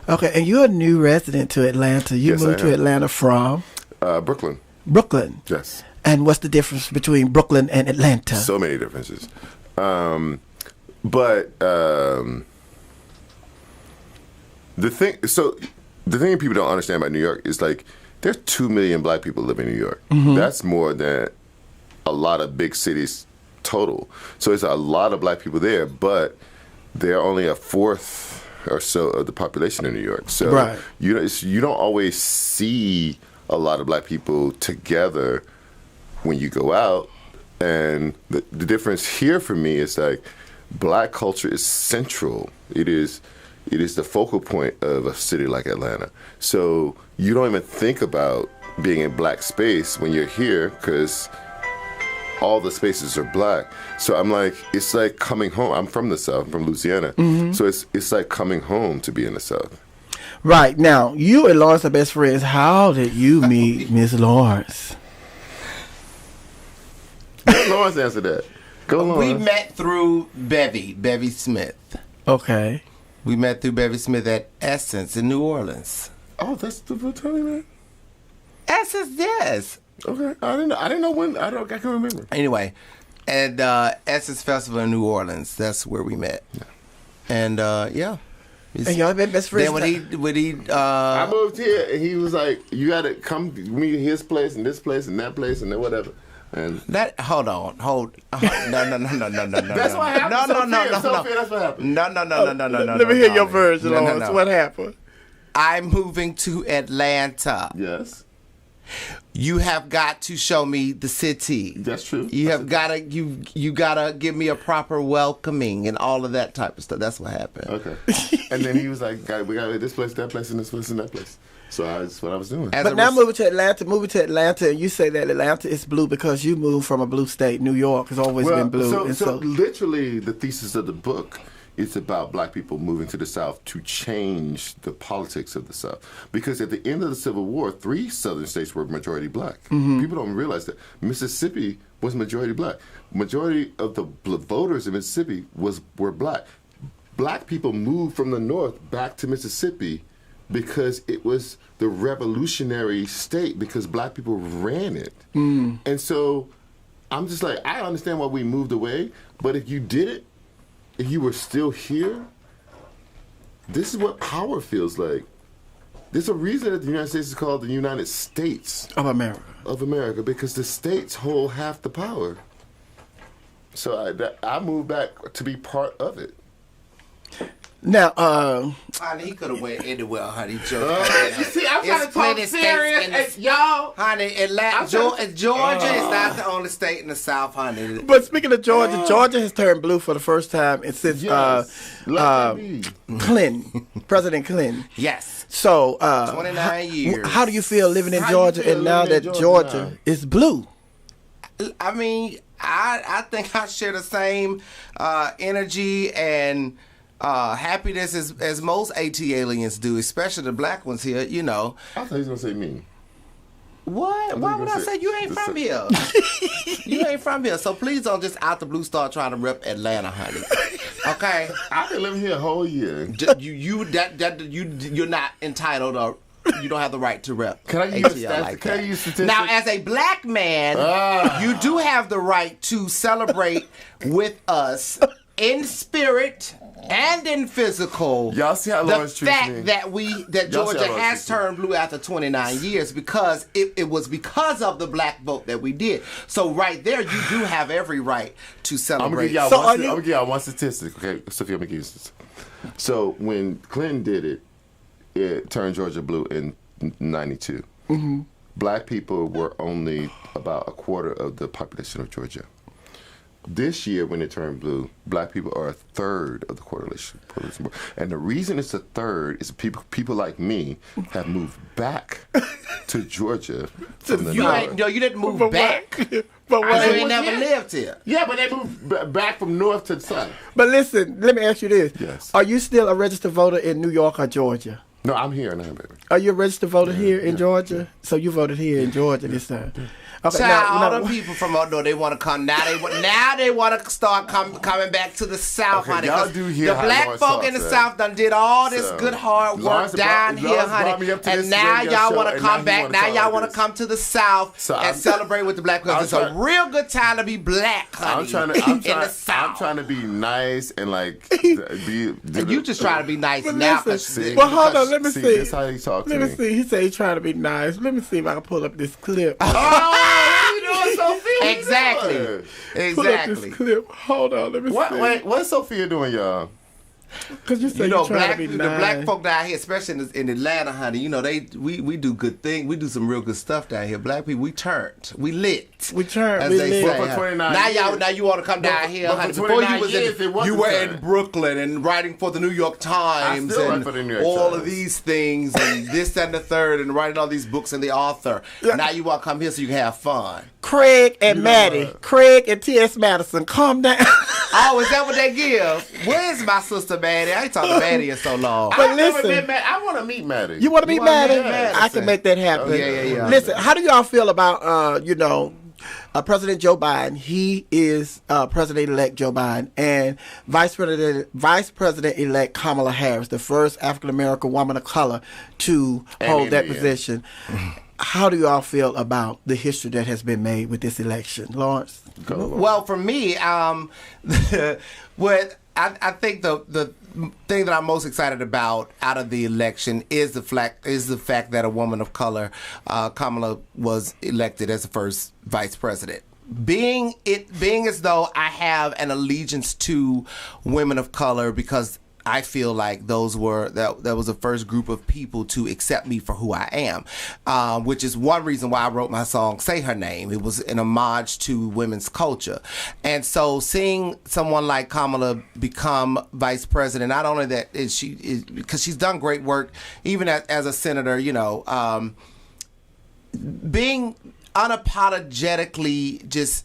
Okay, and you're a new resident to Atlanta. You Yes, moved I to am. Atlanta from? Brooklyn. Brooklyn. Yes. And what's the difference between Brooklyn and Atlanta? So many differences. But the thing people don't understand about New York is like there's 2 million black people live in New York. That's more than a lot of big cities total. So it's a lot of black people there, but they're only a fourth or so of the population in New York. So Right. you don't always see a lot of black people together when you go out. And the difference here for me is like black culture is central. It is the focal point of a city like Atlanta. So you don't even think about being in black space when you're here because all the spaces are black. So I'm like, it's like coming home. I'm from the South. I'm from Louisiana. So it's like coming home to be in the South. Right. Now, you and Lawrence are best friends. How did you meet Miss Lawrence? Let Lawrence answer that. Go, Lawrence. We met through Bevy Smith. Okay. We met through Bevy Smith at Essence in New Orleans. Oh, that's the tell me, man. Essence, yes. Okay, I didn't know when. I can't remember. Anyway, and Essence Festival in New Orleans. That's where we met. Yeah. And yeah. And y'all been best friends. Then when he I moved here, and he was like, "You got to come meet his place and this place and that place and then whatever." And that hold on. No. that's what happened. Sophia, that's what happened. No. Let me hear your version, Lawrence. What happened? I'm moving to Atlanta. Yes. You have got to show me the city. That's true. You have got to you gotta give me a proper welcoming and all of that type of stuff. That's what happened. Okay. And then he was like, "We got this place, that place, and this place, and that place." So that's what I was doing. But now moving to Atlanta, and you say that Atlanta is blue because you moved from a blue state. New York has always been blue. So literally, the thesis of the book is about black people moving to the South to change the politics of the South. Because at the end of the Civil War, 3 southern states were majority black. People don't realize that. Mississippi was majority black. Majority of the voters in Mississippi were black. Black people moved from the North back to Mississippi because it was the revolutionary state because black people ran it. And so I'm just like, I understand why we moved away, but if you did it, if you were still here, this is what power feels like. There's a reason that the United States is called the United States Of America, because the states hold half the power. So I moved back to be part of it. Now, honey, he could have went anywhere, honey. You see, I'm trying to talk serious, y'all. Honey, Georgia is not the only state in the South, honey. but speaking of Georgia, Georgia has turned blue for the first time since Clinton, President Clinton. Yes. So, 29 years. How do you feel living in Georgia and now that Georgia is blue? I mean, I think I share the same energy and happiness as most AT aliens do, especially the black ones here, you know. I thought he was gonna say me. What? Why would I say you ain't from here? You ain't from here, so please don't just out the blue start trying to rep Atlanta, honey. Okay? I've been living here a whole year. You're not entitled or you don't have the right to rep. Can I use ATL like can I that. use statistics? Now, as a black man, you do have the right to celebrate with us in spirit and in physical. Y'all see how the Lawrence treats fact me? that Y'all see Georgia how Lawrence has treats me? turned blue after 29 years because it was because of the black vote that we did. So right there, you do have every right to I'm celebrate. gonna give y'all one statistic. Okay, Sophia, I'm gonna give you this. So when Clinton did it, it turned Georgia blue in '92. Mm-hmm. Black people were only about a quarter of the population of Georgia. This year, when it turned blue, black people are a third of the population. And the reason it's a third is people like me have moved back to Georgia from the north. You didn't move back. But I mean, never lived here. Yeah, but they moved back from north to south. But listen, let me ask you this. Yes. Are you still a registered voter in New York or Georgia? No, I'm here now, baby. Are you a registered voter here in Georgia? So you voted here in Georgia this time. Okay, Child, now, all the people from up north, they want to come. Now they want to start coming back to the South, Okay, honey. y'all 'cause do hear the how black Lawrence folk talks, in the right? South done did all this So, good hard work Lawrence down here, brought honey. me up to And this now radio y'all show, want to and come he back. wanna Now talk y'all like want to this. come to the South So and I'm- celebrate with the black people. I'm It's a trying- real good time to be black, honey. I'm trying in the South. I'm trying to be nice and like be. And you just trying to be nice But now. listen, 'cause- well, hold on, let me See, see. this how he talk to Let me me. see. He said he's trying to be nice. Let me see if I can pull up this clip. Oh, what you doing, Sophia? What you Exactly. doing? Pull up Exactly. this clip. Hold on, let me What? see. Wait, what's Sophia doing, y'all? Because you said You know, you're trying black to be the nice. black folk down here, especially in Atlanta, honey. You know, we do good things. We do some real good stuff down here. Black people, we turned, we lit. We turned, as we they lit. say. But for 29 now years- now you want to come down here, but for honey. 29 Before years, it you wasn't were turned. in Brooklyn and writing for the New York Times still write and for the New York all Times. of these things and this that, and the third and writing all these books and the author. Now you want to come here so you can have fun. Craig and You know Maddie. what? Craig and T.S. Madison, calm down. Oh, is that what they give? Where's my sister Maddie? I ain't talked to Maddie in so long. But I've never listen. been mad. I want to meet Maddie. You want to be wanna Maddie? meet Madison? I can make that happen. Oh, yeah. Listen, how do y'all feel about, President Joe Biden? He is President-elect Joe Biden and Vice President-elect Kamala Harris, the first African-American woman of color to hold that Indian. position. How do y'all feel about the history that has been made with this election, Lawrence? Well, for me, what I think the thing that I'm most excited about out of the election is the fact that a woman of color, Kamala, was elected as the first vice president. Being as though I have an allegiance to women of color because I feel like that was the first group of people to accept me for who I am, which is one reason why I wrote my song "Say Her Name." It was an homage to women's culture, and so seeing someone like Kamala become vice president, not only that because she's done great work, even as a senator, being unapologetically just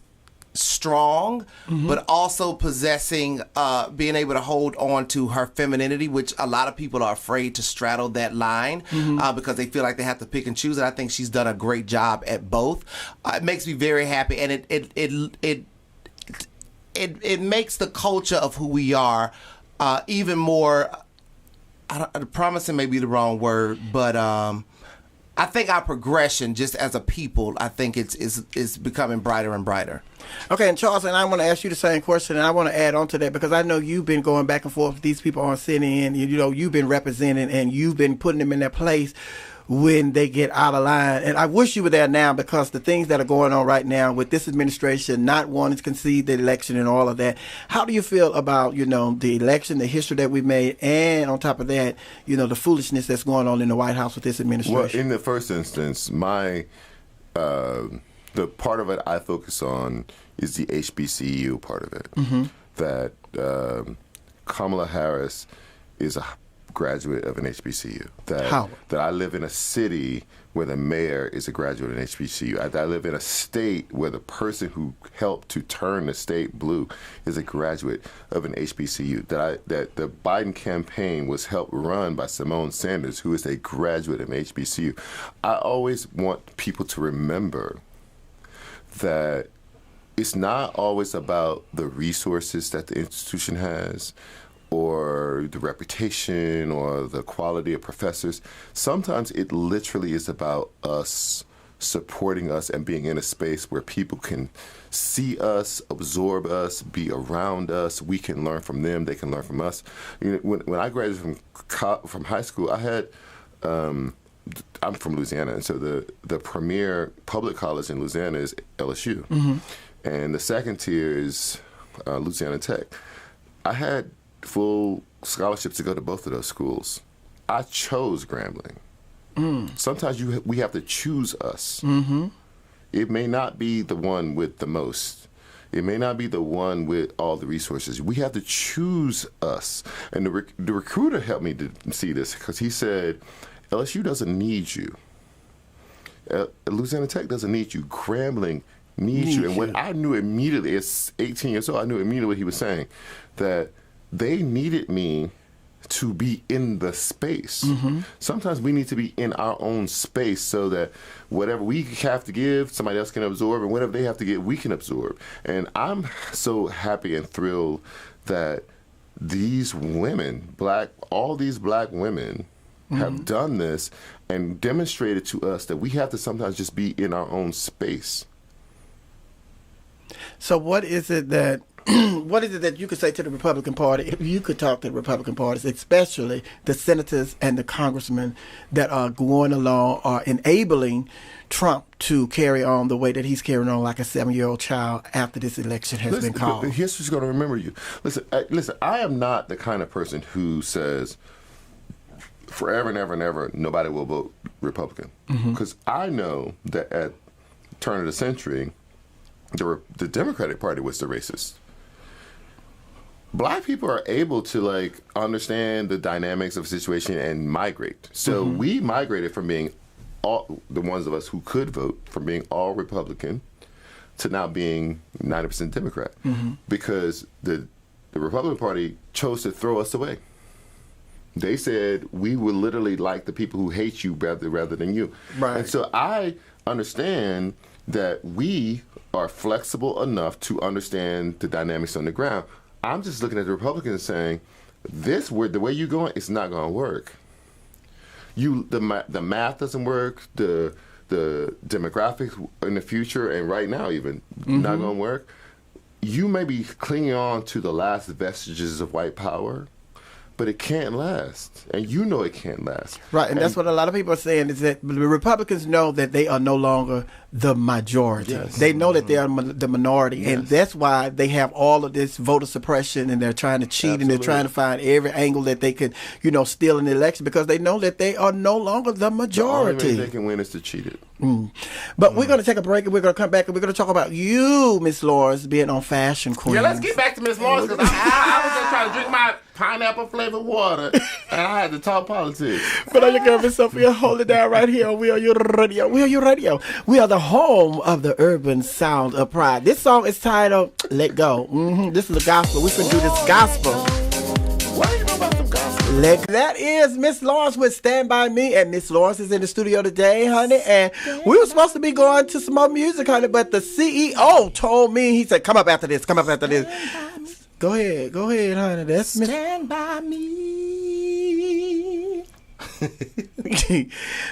strong, but also possessing, being able to hold on to her femininity, which a lot of people are afraid to straddle that line because they feel like they have to pick and choose. And I think she's done a great job at both. It makes me very happy, and it makes the culture of who we are even more. Promising may be the wrong word, but I think our progression, just as a people, I think it's becoming brighter and brighter. Okay, and Charles, and I want to ask you the same question, and I want to add on to that because I know you've been going back and forth with these people on CNN. You've been representing and you've been putting them in their place when they get out of line. And I wish you were there now because the things that are going on right now with this administration not wanting to concede the election and all of that. How do you feel about, the election, the history that we made, and on top of that, the foolishness that's going on in the White House with this administration? Well, in the first instance, the part of it I focus on is the HBCU part of it. That Kamala Harris is a graduate of an HBCU. How? That I live in a city where the mayor is a graduate of an HBCU. I live in a state where the person who helped to turn the state blue is a graduate of an HBCU. That the Biden campaign was helped run by Simone Sanders, who is a graduate of an HBCU. I always want people to remember that it's not always about the resources that the institution has, or the reputation, or the quality of professors. Sometimes it literally is about us supporting us and being in a space where people can see us, absorb us, be around us. We can learn from them. They can learn from us. You know, when I graduated from high school, I had. I'm from Louisiana, and so the premier public college in Louisiana is LSU, and the second tier is Louisiana Tech. I had full scholarships to go to both of those schools. I chose Grambling. Sometimes we have to choose us. It may not be the one with the most. It may not be the one with all the resources. We have to choose us. And the recruiter helped me to see this, because he said, LSU doesn't need you. Louisiana Tech doesn't need you. Grambling needs you. And when I knew immediately, at 18 years old, I knew immediately what he was saying, that they needed me to be in the space. Sometimes we need to be in our own space so that whatever we have to give, somebody else can absorb, and whatever they have to give, we can absorb. And I'm so happy and thrilled that these women, all these black women, have done this and demonstrated to us that we have to sometimes just be in our own space. So what is it that you could say to the Republican Party, if you could talk to the Republican parties, especially the senators and the congressmen that are going along or enabling Trump to carry on the way that he's carrying on, like a 7-year-old child, after this election has been called? History's going to remember you. Listen, I am not the kind of person who says forever and ever and ever nobody will vote Republican, because I know that at the turn of the century, the Democratic Party was the racist. Black people are able to understand the dynamics of a situation and migrate. So we migrated from being all the ones of us who could vote, from being all Republican to now being 90% Democrat, because the Republican Party chose to throw us away. They said we will literally like the people who hate you rather than you. Right. And so I understand that we are flexible enough to understand the dynamics on the ground. I'm just looking at the Republicans saying, the way you're going, it's not going to work. The math doesn't work. The demographics in the future and right now even not going to work. You may be clinging on to the last vestiges of white power, but it can't last, and you know it can't last. Right, and that's what a lot of people are saying, is that the Republicans know that they are no longer the majority. Yes. They know that they are the minority, and that's why they have all of this voter suppression, and they're trying to cheat, and they're trying to find every angle that they could, steal an election, because they know that they are no longer the majority. The only way they can win is to cheat it. But we're going to take a break, and we're going to come back, and we're going to talk about you, Miss Lawrence, being on Fashion Queen. Yeah, let's get back to Miss Lawrence, because I was just trying to drink my pineapple flavored water, and I had to talk politics. But on your girl, Miss Sophia, hold it down right here on WERUradio. WERUradio. We are the home of the urban sound of pride. This song is titled "Let Go." This is the gospel. We're going to do this gospel. What do you know about some gospel? That is Miss Lawrence with Stand By Me, and Miss Lawrence is in the studio today, honey, and we were supposed to be going to some more music, honey, but the CEO told me, he said, come up after this. Go ahead, honey. That's Stand By Me.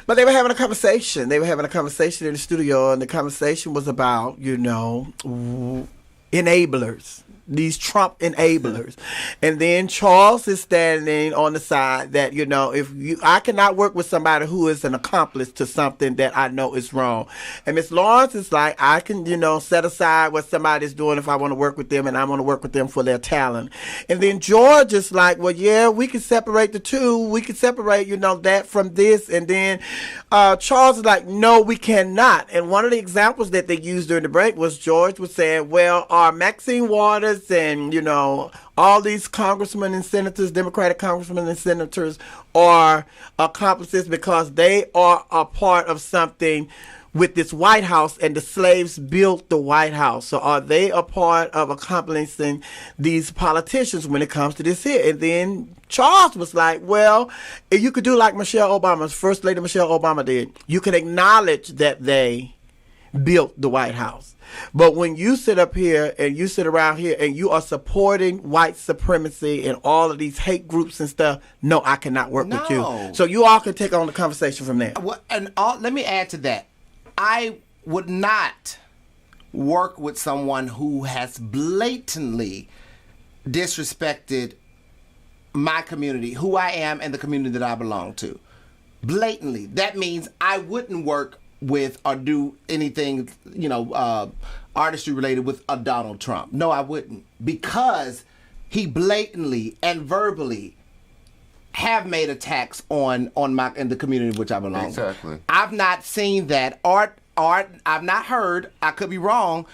But they were having a conversation. They were having a conversation in the studio, and the conversation was about, enablers. These Trump enablers. And then Charles is standing on the side that, I cannot work with somebody who is an accomplice to something that I know is wrong. And Miss Lawrence is like, I can, set aside what somebody's doing if I want to work with them, and I want to work with them for their talent. And then George is like, well, yeah, we can separate the two. We can separate, that from this. And then Charles is like, no, we cannot. And one of the examples that they used during the break was George was saying, well, are Maxine Waters DeSantis and, you know, all these congressmen and senators, Democratic congressmen and senators are accomplices because they are a part of something with this White House, and the slaves built the White House. So are they a part of accomplishing these politicians when it comes to this here? And then Charles was like, well, if you could do like Michelle Obama, First Lady Michelle Obama did, you can acknowledge that they built the White House. But when you sit up here and you sit around here and you are supporting white supremacy and all of these hate groups and stuff, no, I cannot work with you. So you all can take on the conversation from there. Let me add to that. I would not work with someone who has blatantly disrespected my community, who I am, and the community that I belong to. Blatantly. That means I wouldn't work with or do anything, artistry related with a Donald Trump. No, I wouldn't. Because he blatantly and verbally have made attacks on my in the community which I belong to. Exactly. I've not seen that art. I've not heard. I could be wrong.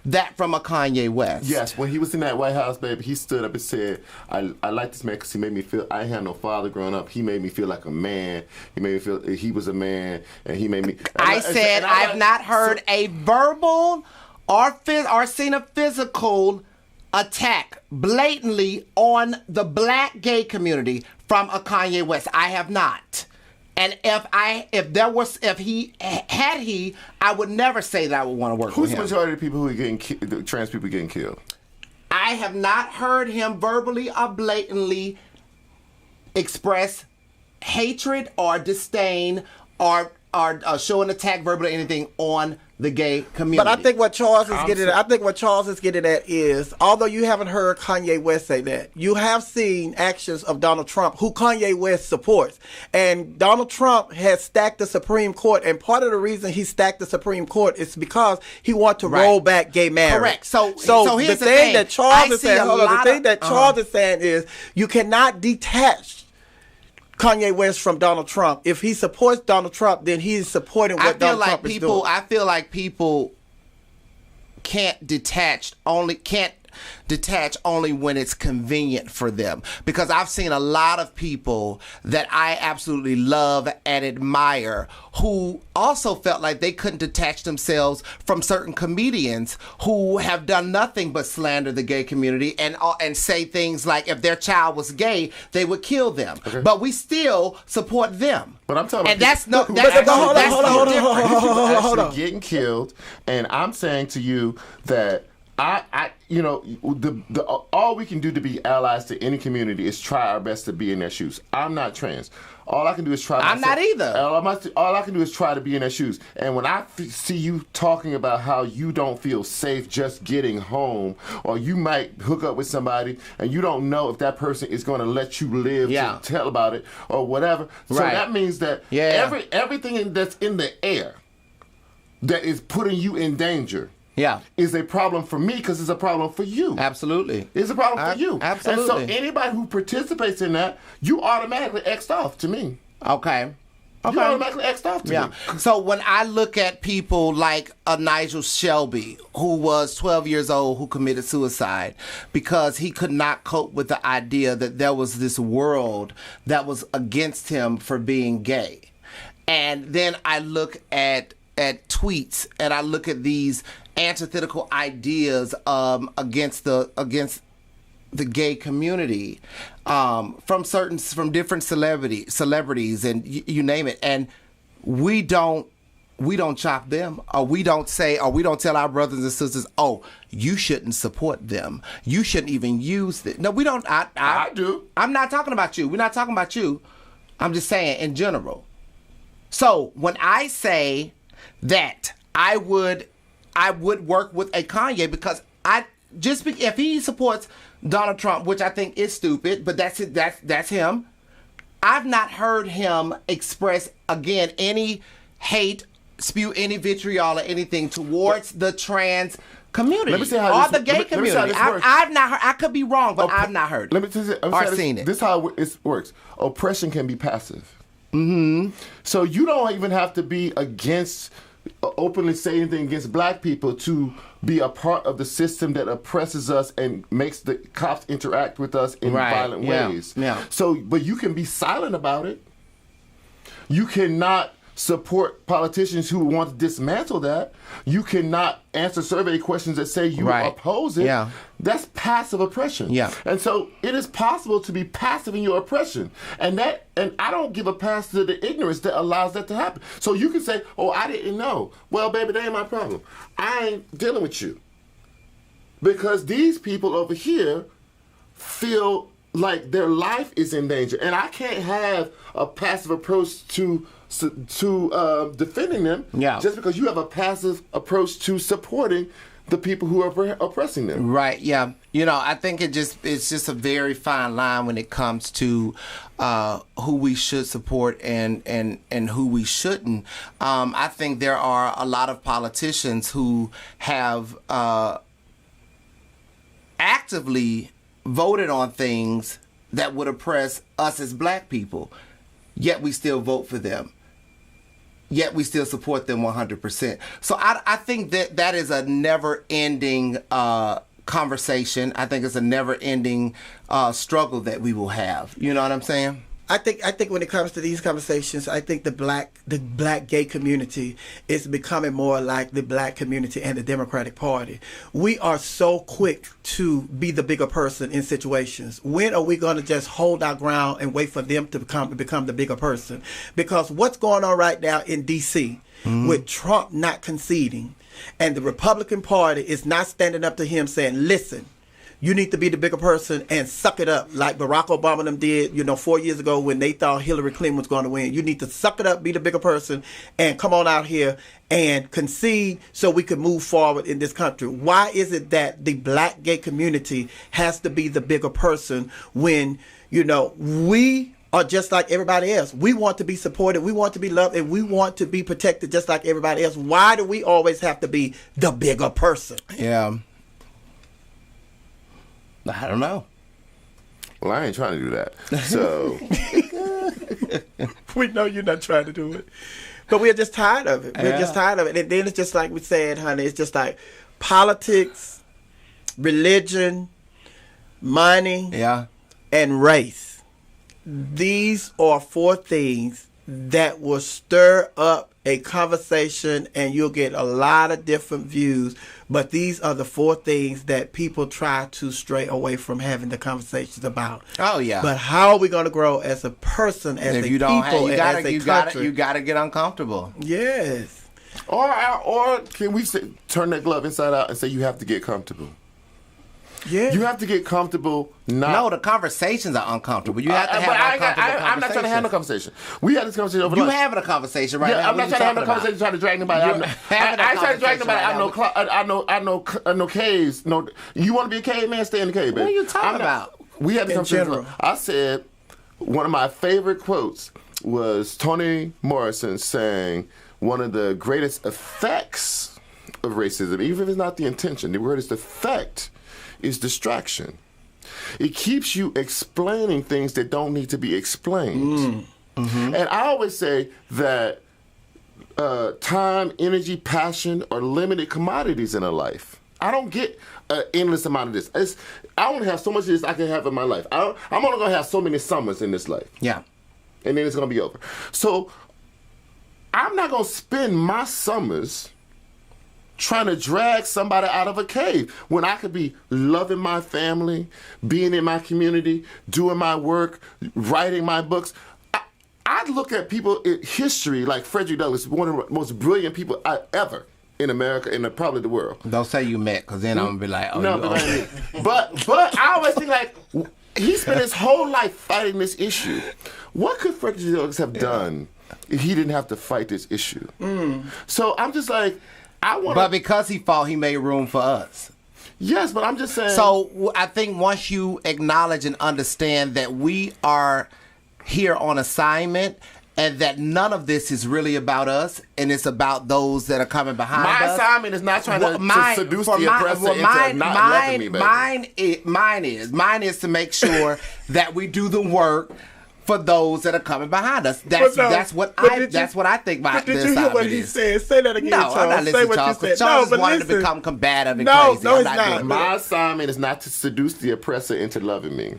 That from a Kanye West. Yes, when he was in that White House, baby, he stood up and said, I like this man because he made me feel, I had no father growing up. He made me feel like a man. He made me feel he was a man, and he made me... I've not heard a verbal or seen a physical attack blatantly on the black gay community from a Kanye West. I have not. And if he, I would never say that I would want to work with him. Who's the majority of people who are getting trans people getting killed? I have not heard him verbally or blatantly express hatred or disdain or show an attack verbally or anything on the gay community. But I think what Charles is getting at is, although you haven't heard Kanye West say that, you have seen actions of Donald Trump, who Kanye West supports. And Donald Trump has stacked the Supreme Court, and part of the reason he stacked the Supreme Court is because he wants to roll back gay marriage. Correct. So the here's thing that Charles is saying, Charles is saying is, you cannot detach Kanye West from Donald Trump. If he supports Donald Trump, then he's supporting what Donald Trump is doing. I feel like people can't detach only when it's convenient for them. Because I've seen a lot of people that I absolutely love and admire who also felt like they couldn't detach themselves from certain comedians who have done nothing but slander the gay community and say things like if their child was gay, they would kill them. Okay. But we still support them. But I'm talking about hold on. Getting killed, and I'm saying to you that all we can do to be allies to any community is try our best to be in their shoes. I'm not trans. All I can do is try. I'm not either. All I can do is try to be in their shoes. And when I see you talking about how you don't feel safe just getting home, or you might hook up with somebody and you don't know if that person is going to let you live to tell about it or whatever. So that means that everything that's in the air that is putting you in danger is a problem for me because it's a problem for you. Absolutely. It's a problem for you. Absolutely. And so anybody who participates in that, you automatically X'd off to me. Okay. You automatically X'd off to me. So when I look at people like a Nigel Shelby, who was 12 years old, who committed suicide because he could not cope with the idea that there was this world that was against him for being gay. And then I look at tweets and I look at these antithetical ideas against the gay community from different celebrities and you name it, and we don't chop them, or we don't tell our brothers and sisters, oh, you shouldn't support them, you shouldn't even use this. No, we don't. I do. I'm not talking about you. We're not talking about you. I'm just saying in general. So when I say that I would work with a Kanye because if he supports Donald Trump, which I think is stupid, but that's him. I've not heard him express again any hate, spew any vitriol or anything towards the trans community or the gay community. I've not heard. I could be wrong, but I've not heard. Let me tell you, seen it. This is how it works. Oppression can be passive. Mm-hmm. So you don't even have to be against openly say anything against black people to be a part of the system that oppresses us and makes the cops interact with us in violent ways. Yeah. So, but you can be silent about it. You cannot support politicians who want to dismantle that. You cannot answer survey questions that say you oppose it. Yeah. That's passive oppression. Yeah. And so it is possible to be passive in your oppression. And I don't give a pass to the ignorance that allows that to happen. So you can say, oh, I didn't know. Well, baby, that ain't my problem. I ain't dealing with you. Because these people over here feel like their life is in danger. And I can't have a passive approach to defending them just because you have a passive approach to supporting the people who are oppressing them. Right, yeah. You know, I think it's just a very fine line when it comes to who we should support and who we shouldn't. I think there are a lot of politicians who have actively voted on things that would oppress us as black people, yet we still vote for them. Yet we still support them 100%. So I think that is a never-ending conversation. I think it's a never-ending struggle that we will have. You know what I'm saying? I think when it comes to these conversations, I think the black gay community is becoming more like the black community and the Democratic Party. We are so quick to be the bigger person in situations. When are we going to just hold our ground and wait for them to become the bigger person? Because what's going on right now in D.C. with Trump not conceding and the Republican Party is not standing up to him saying, listen, you need to be the bigger person and suck it up like Barack Obama them did, 4 years ago when they thought Hillary Clinton was going to win. You need to suck it up, be the bigger person, and come on out here and concede so we can move forward in this country. Why is it that the black gay community has to be the bigger person when, we are just like everybody else? We want to be supported, we want to be loved, and we want to be protected just like everybody else. Why do we always have to be the bigger person? Yeah. I don't know. Well, I ain't trying to do that. So we know you're not trying to do it. But we're just tired of it. We're just tired of it. And then it's just like we said, honey, it's just like politics, religion, money, and race. These are 4 things that will stir up a conversation, and you'll get a lot of different views. But these are the 4 things that people try to stray away from having the conversations about. Oh yeah. But how are we going to grow as a person, as a people, as a country? You gotta get uncomfortable. Yes. Or can we turn that glove inside out and say you have to get comfortable? Yeah. You have to get comfortable. No, the conversations are uncomfortable. You have to have uncomfortable conversations. I'm not trying to have no conversation. We had this conversation over lunch. You having a conversation right now. Yeah, I'm not trying to have no conversation trying to drag nobody out. I ain't trying to drag nobody out. I know caves. No, you want to be a caveman? Stay in the cave, baby. What are you talking about? We had this In conversation. general. I said one of my favorite quotes was Toni Morrison saying one of the greatest effects of racism, even if it's not the intention, the word is the effect, is distraction. It keeps you explaining things that don't need to be explained. And I always say that time, energy, passion are limited commodities in a life. I don't get an endless amount of this. I only have so much of this I can have in my life. I'm only going to have so many summers in this life. Yeah. And then it's going to be over. So I'm not going to spend my summers trying to drag somebody out of a cave when I could be loving my family, being in my community, doing my work, writing my books. I look at people in history like Frederick Douglass, one of the most brilliant people ever in America and probably the world. Don't say you met, because then I'm going to be like, oh, No, you but I always think like, he spent his whole life fighting this issue. What could Frederick Douglass have done if he didn't have to fight this issue? So I'm just like, But because he fought, he made room for us. Yes, but I'm just saying. So I think once you acknowledge and understand that we are here on assignment and that none of this is really about us and it's about those that are coming behind us. My assignment is not trying to seduce the oppressor into not loving me, baby. Mine is to make sure that we do the work for those that are coming behind us. That's what I think about this. Did you hear what he said? Say that again, Charles. I'm not listening to Charles. Charles is wanting to become combative and crazy. No, it's not. My assignment is not to seduce the oppressor into loving me.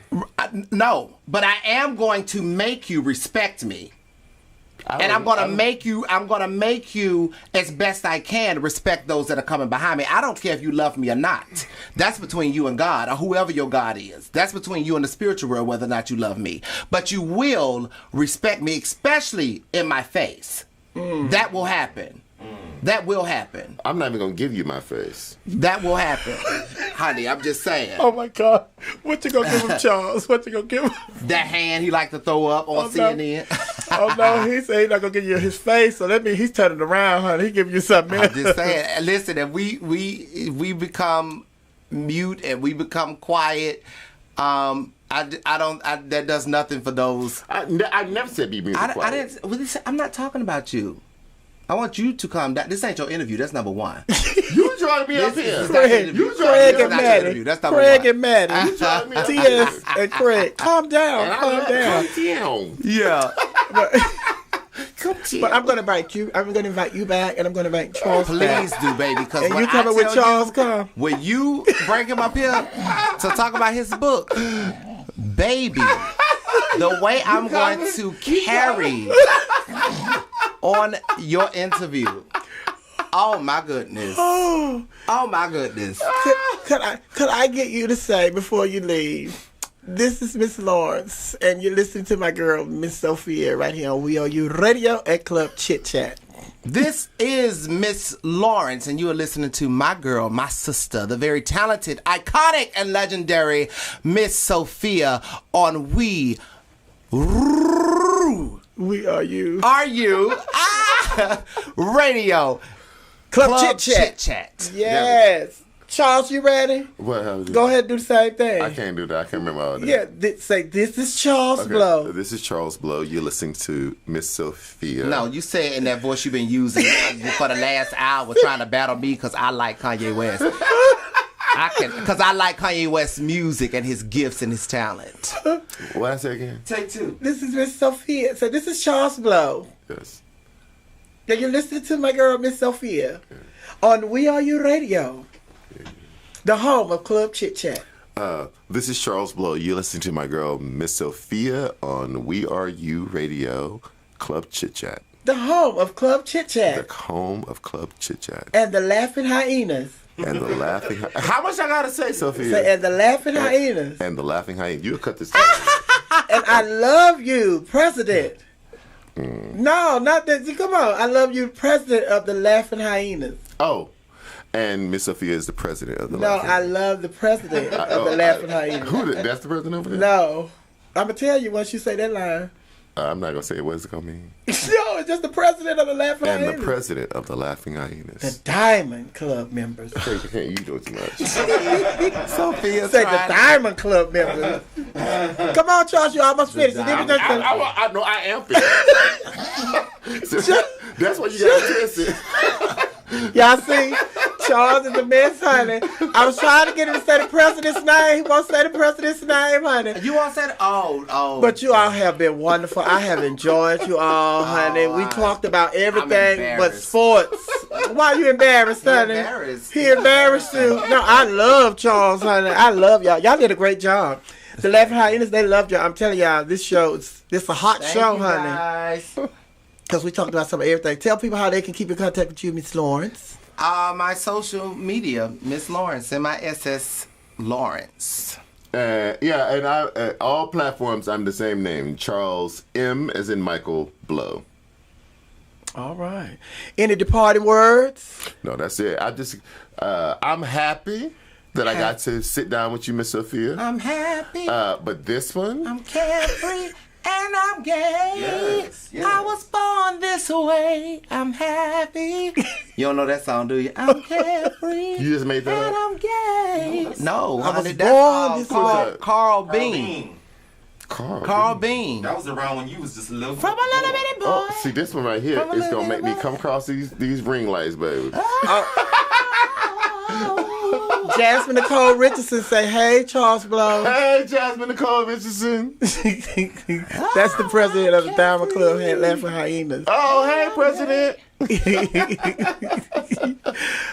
No, but I am going to make you respect me. And I'm gonna make you as best I can respect those that are coming behind me. I don't care if you love me or not. That's between you and God, or whoever your God is. That's between you and the spiritual world, whether or not you love me. But you will respect me, especially in my face. That will happen. That will happen. I'm not even gonna give you my face. That will happen. Honey, I'm just saying. Oh my God. What you gonna give him, Charles? What you gonna give him? That hand he like to throw up on CNN. Oh no, he said he's not gonna give you his face, so that means he's turning around, honey. He give you something else. I'm just saying. Listen, if we become mute and we become quiet, that does nothing for those. I never said be quiet. I'm not talking about you. I want you to calm down. This ain't your interview. That's number one. You trying to be up here. Craig and Maddie. That's number one. Craig and Maddie. T.S. and Craig. Calm down. Calm down. Yeah. But I'm going to invite you. I'm going to invite you back, and I'm going to invite Charles back. Please do, baby. Because and you coming with Charles, come. When you bring him up here to talk about his book, baby, the way I'm going to carry on your interview. Oh my goodness. Oh my goodness. Could I get you to say before you leave, this is Miss Lawrence, and you're listening to my girl, Miss Sophia, right here on WERUradio at Club Chit Chat. This is Miss Lawrence, and you are listening to my girl, my sister, the very talented, iconic, and legendary Miss Sophia on We Are You. Are You? Radio. Club Chit Chat. Yes. Charles, you ready? What? Go ahead and do the same thing. I can't do that. I can't remember all that. Yeah, say, this is Charles Blow. This is Charles Blow. You're listening to Miss Sophia. No, you say it in that voice you've been using for the last hour trying to battle me because I like Kanye West. Because I like Kanye West's music and his gifts and his talent. What I say again? Take two. This is Miss Sophia. So this is Charles Blow. Yes. Now you're listening to my girl, Miss Sophia, on WERUradio, the home of Club Chit Chat. This is Charles Blow. You're listening to my girl, Miss Sophia, on WERUradio, Club Chit Chat. The home of Club Chit Chat. The home of Club Chit Chat. And the Laughing Hyenas. And the laughing. How much I gotta say, Sophia? Say, and the Laughing Hyenas. And the laughing hyena. You cut this. And I love you, President. No, not that. Come on, I love you, President of the Laughing Hyenas. Oh, and Miss Sophia is the president of the. No, Laughing. I love the President of the Laughing Hyenas. Who? That's the president over there? No, I'm gonna tell you once you say that line. I'm not gonna say it. What is it gonna mean? No, it's just the President of the Laughing Hyenas. And the president of the Laughing Hyenas. The Diamond Club members. You do it too much. Sophia Say the Diamond Club members. Come on, Charles, you almost finished. I know I am finished. That's what you gotta twist it. Y'all see, Charles is a mess, honey. I was trying to get him to say the president's name. He won't say the president's name, honey. You won't say oh. But you all have been wonderful. I have enjoyed you all, honey. We talked about everything but sports. Why are you embarrassed, honey? He embarrassed you. No, I love Charles, honey. I love y'all. Y'all did a great job. The Laughing Hyenas, they loved y'all. I'm telling y'all, this is a hot show, honey. Guys. Because we talked about some of everything. Tell people how they can keep in contact with you, Miss Lawrence. My social media, Miss Lawrence, MISS Lawrence. And I all platforms I'm the same name, Charles M as in Michael Blow. All right. Any departing words? No, that's it. I'm happy that I got to sit down with you, Miss Sophia. I'm happy. But this one, I'm carefree. And I'm gay. Yes. I was born this way. I'm happy. You don't know that song, do you? I'm carefree. You just made that and up? I'm gay. No, I was honey, born that's this way. Carl Bean. Carl Bean. That was around when you was just a little. From a little bitty boy. Oh, see this one right here is gonna make me come across these ring lights, baby. Jasmine Nicole Richardson say, "Hey, Charles Blow." Hey, Jasmine Nicole Richardson. That's the president of the Diamond Club, had laughing hyenas. Oh, hey, President.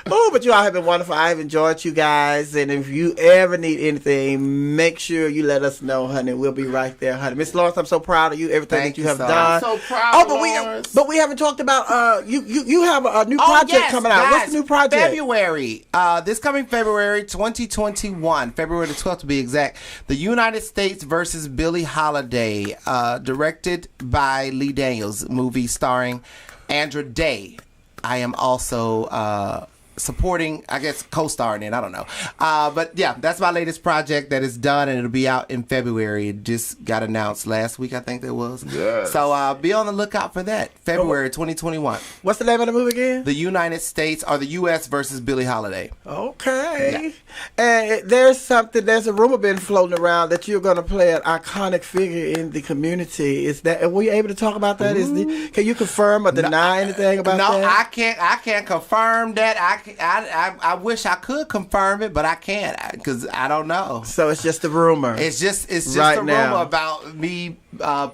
Oh, but you all have been wonderful. I've enjoyed you guys, and if you ever need anything, make sure you let us know, honey. We'll be right there, honey. Miss Lawrence, I'm so proud of you. Everything Thank that you you, have son. done. I'm so proud, Oh, Lawrence. but we haven't talked about you have a new project yes, coming out. guys, What's the new project? February. This coming February 2021, February the 12th to be exact. The United States versus Billie Holiday, directed by Lee Daniels, movie starring Andra Day. I am also supporting, I guess, co-starring in. I don't know. But yeah, that's my latest project that is done, and it'll be out in February. It just got announced last week, I think that was. Yes. So be on the lookout for that. February 2021. What's the name of the movie again? The United States, or the U.S. versus Billie Holiday. Okay. And there's a rumor been floating around that you're going to play an iconic figure in the community. Is that? Were you able to talk about that? Can you confirm or deny anything about that? No, I can't confirm that. I wish I could confirm it, but I can't because I don't know. So it's just a rumor. It's just right a now. rumor about me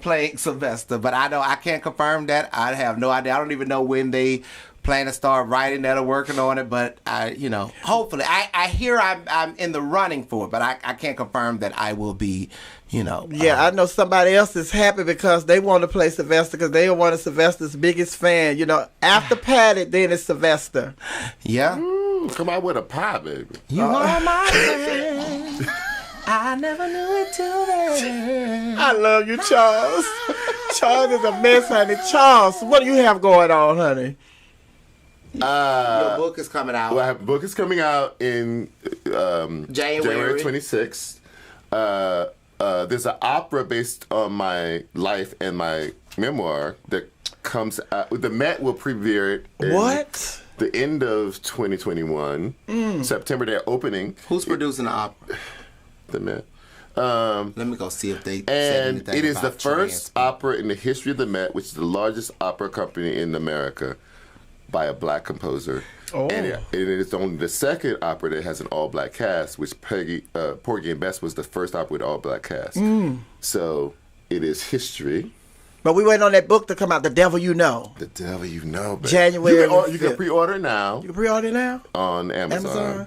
playing Sylvester, but I can't confirm that. I have no idea. I don't even know when they plan to start writing that or working on it, but hopefully I hear I'm in the running for it, but I can't confirm that I will be. I know somebody else is happy because they want to play Sylvester because they are one of Sylvester's biggest fans. After Patty, then it's Sylvester. Yeah. Come out with a pie, baby. You are my friend. I never knew it till then. I love you, Charles. Charles is a mess, honey. Charles, what do you have going on, honey? Your book is coming out. Well, book is coming out in January 26th. There's an opera based on my life and my memoir that comes out. The Met will premiere it. What? The end of 2021. September, they're opening. Who's producing the opera? The Met. Let me go see if they said And anything it is the about first trans opera in the history of the Met, which is the largest opera company in America, by a black composer. Oh. And it is only the second opera that has an all-black cast, which Porgy and Bess was the first opera with an all-black cast. So it is history. But we waiting on that book to come out, The Devil You Know. The devil you know, baby. January You can 5th. pre-order now You can pre-order now? on Amazon.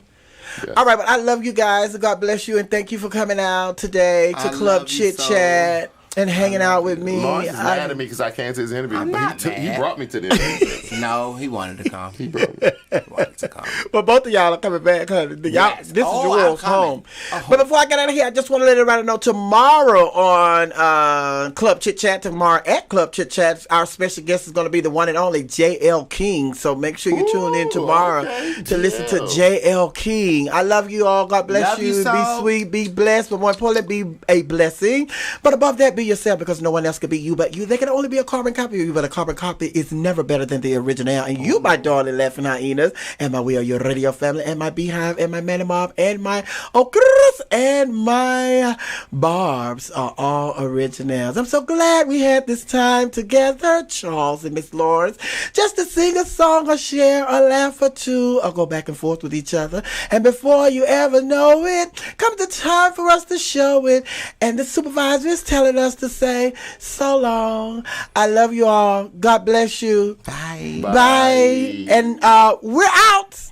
Yeah. All right, but I love you guys. God bless you, and thank you for coming out today to I Club love you Chit so. Chat and hanging out with me. Lawrence is mad at me because I can't to his interview, I'm but not he mad. brought me to the interview. No, he wanted to come. He brought me. wanted to come. Well, both of y'all are coming back, honey. Yes. This Oh, is your I'm world's coming. home. But before I get out of here, I just want to let everybody know tomorrow on Club Chit Chat, tomorrow at Club Chit Chat, our special guest is going to be the one and only J.L. King. So make sure you tune in tomorrow to listen to J.L. King. I love you all. God bless Love you so. Be sweet, be blessed, but more importantly, be a blessing. But above that, be yourself because no one else can be you but you. They can only be a carbon copy of you, but a carbon copy is never better than the original. And you, my darling laughing hyenas, and my We Are Your Radio family, and my Beehive, and my Man and Mob, and my Okras, and my Barbs are all originals. I'm so glad we had this time together, Charles and Miss Lawrence, just to sing a song or share a laugh or two or go back and forth with each other. And before you ever know it, comes the time for us to show it. And the supervisor is telling us to say, so long. I love you all. God bless you. Bye. Bye. And we're out.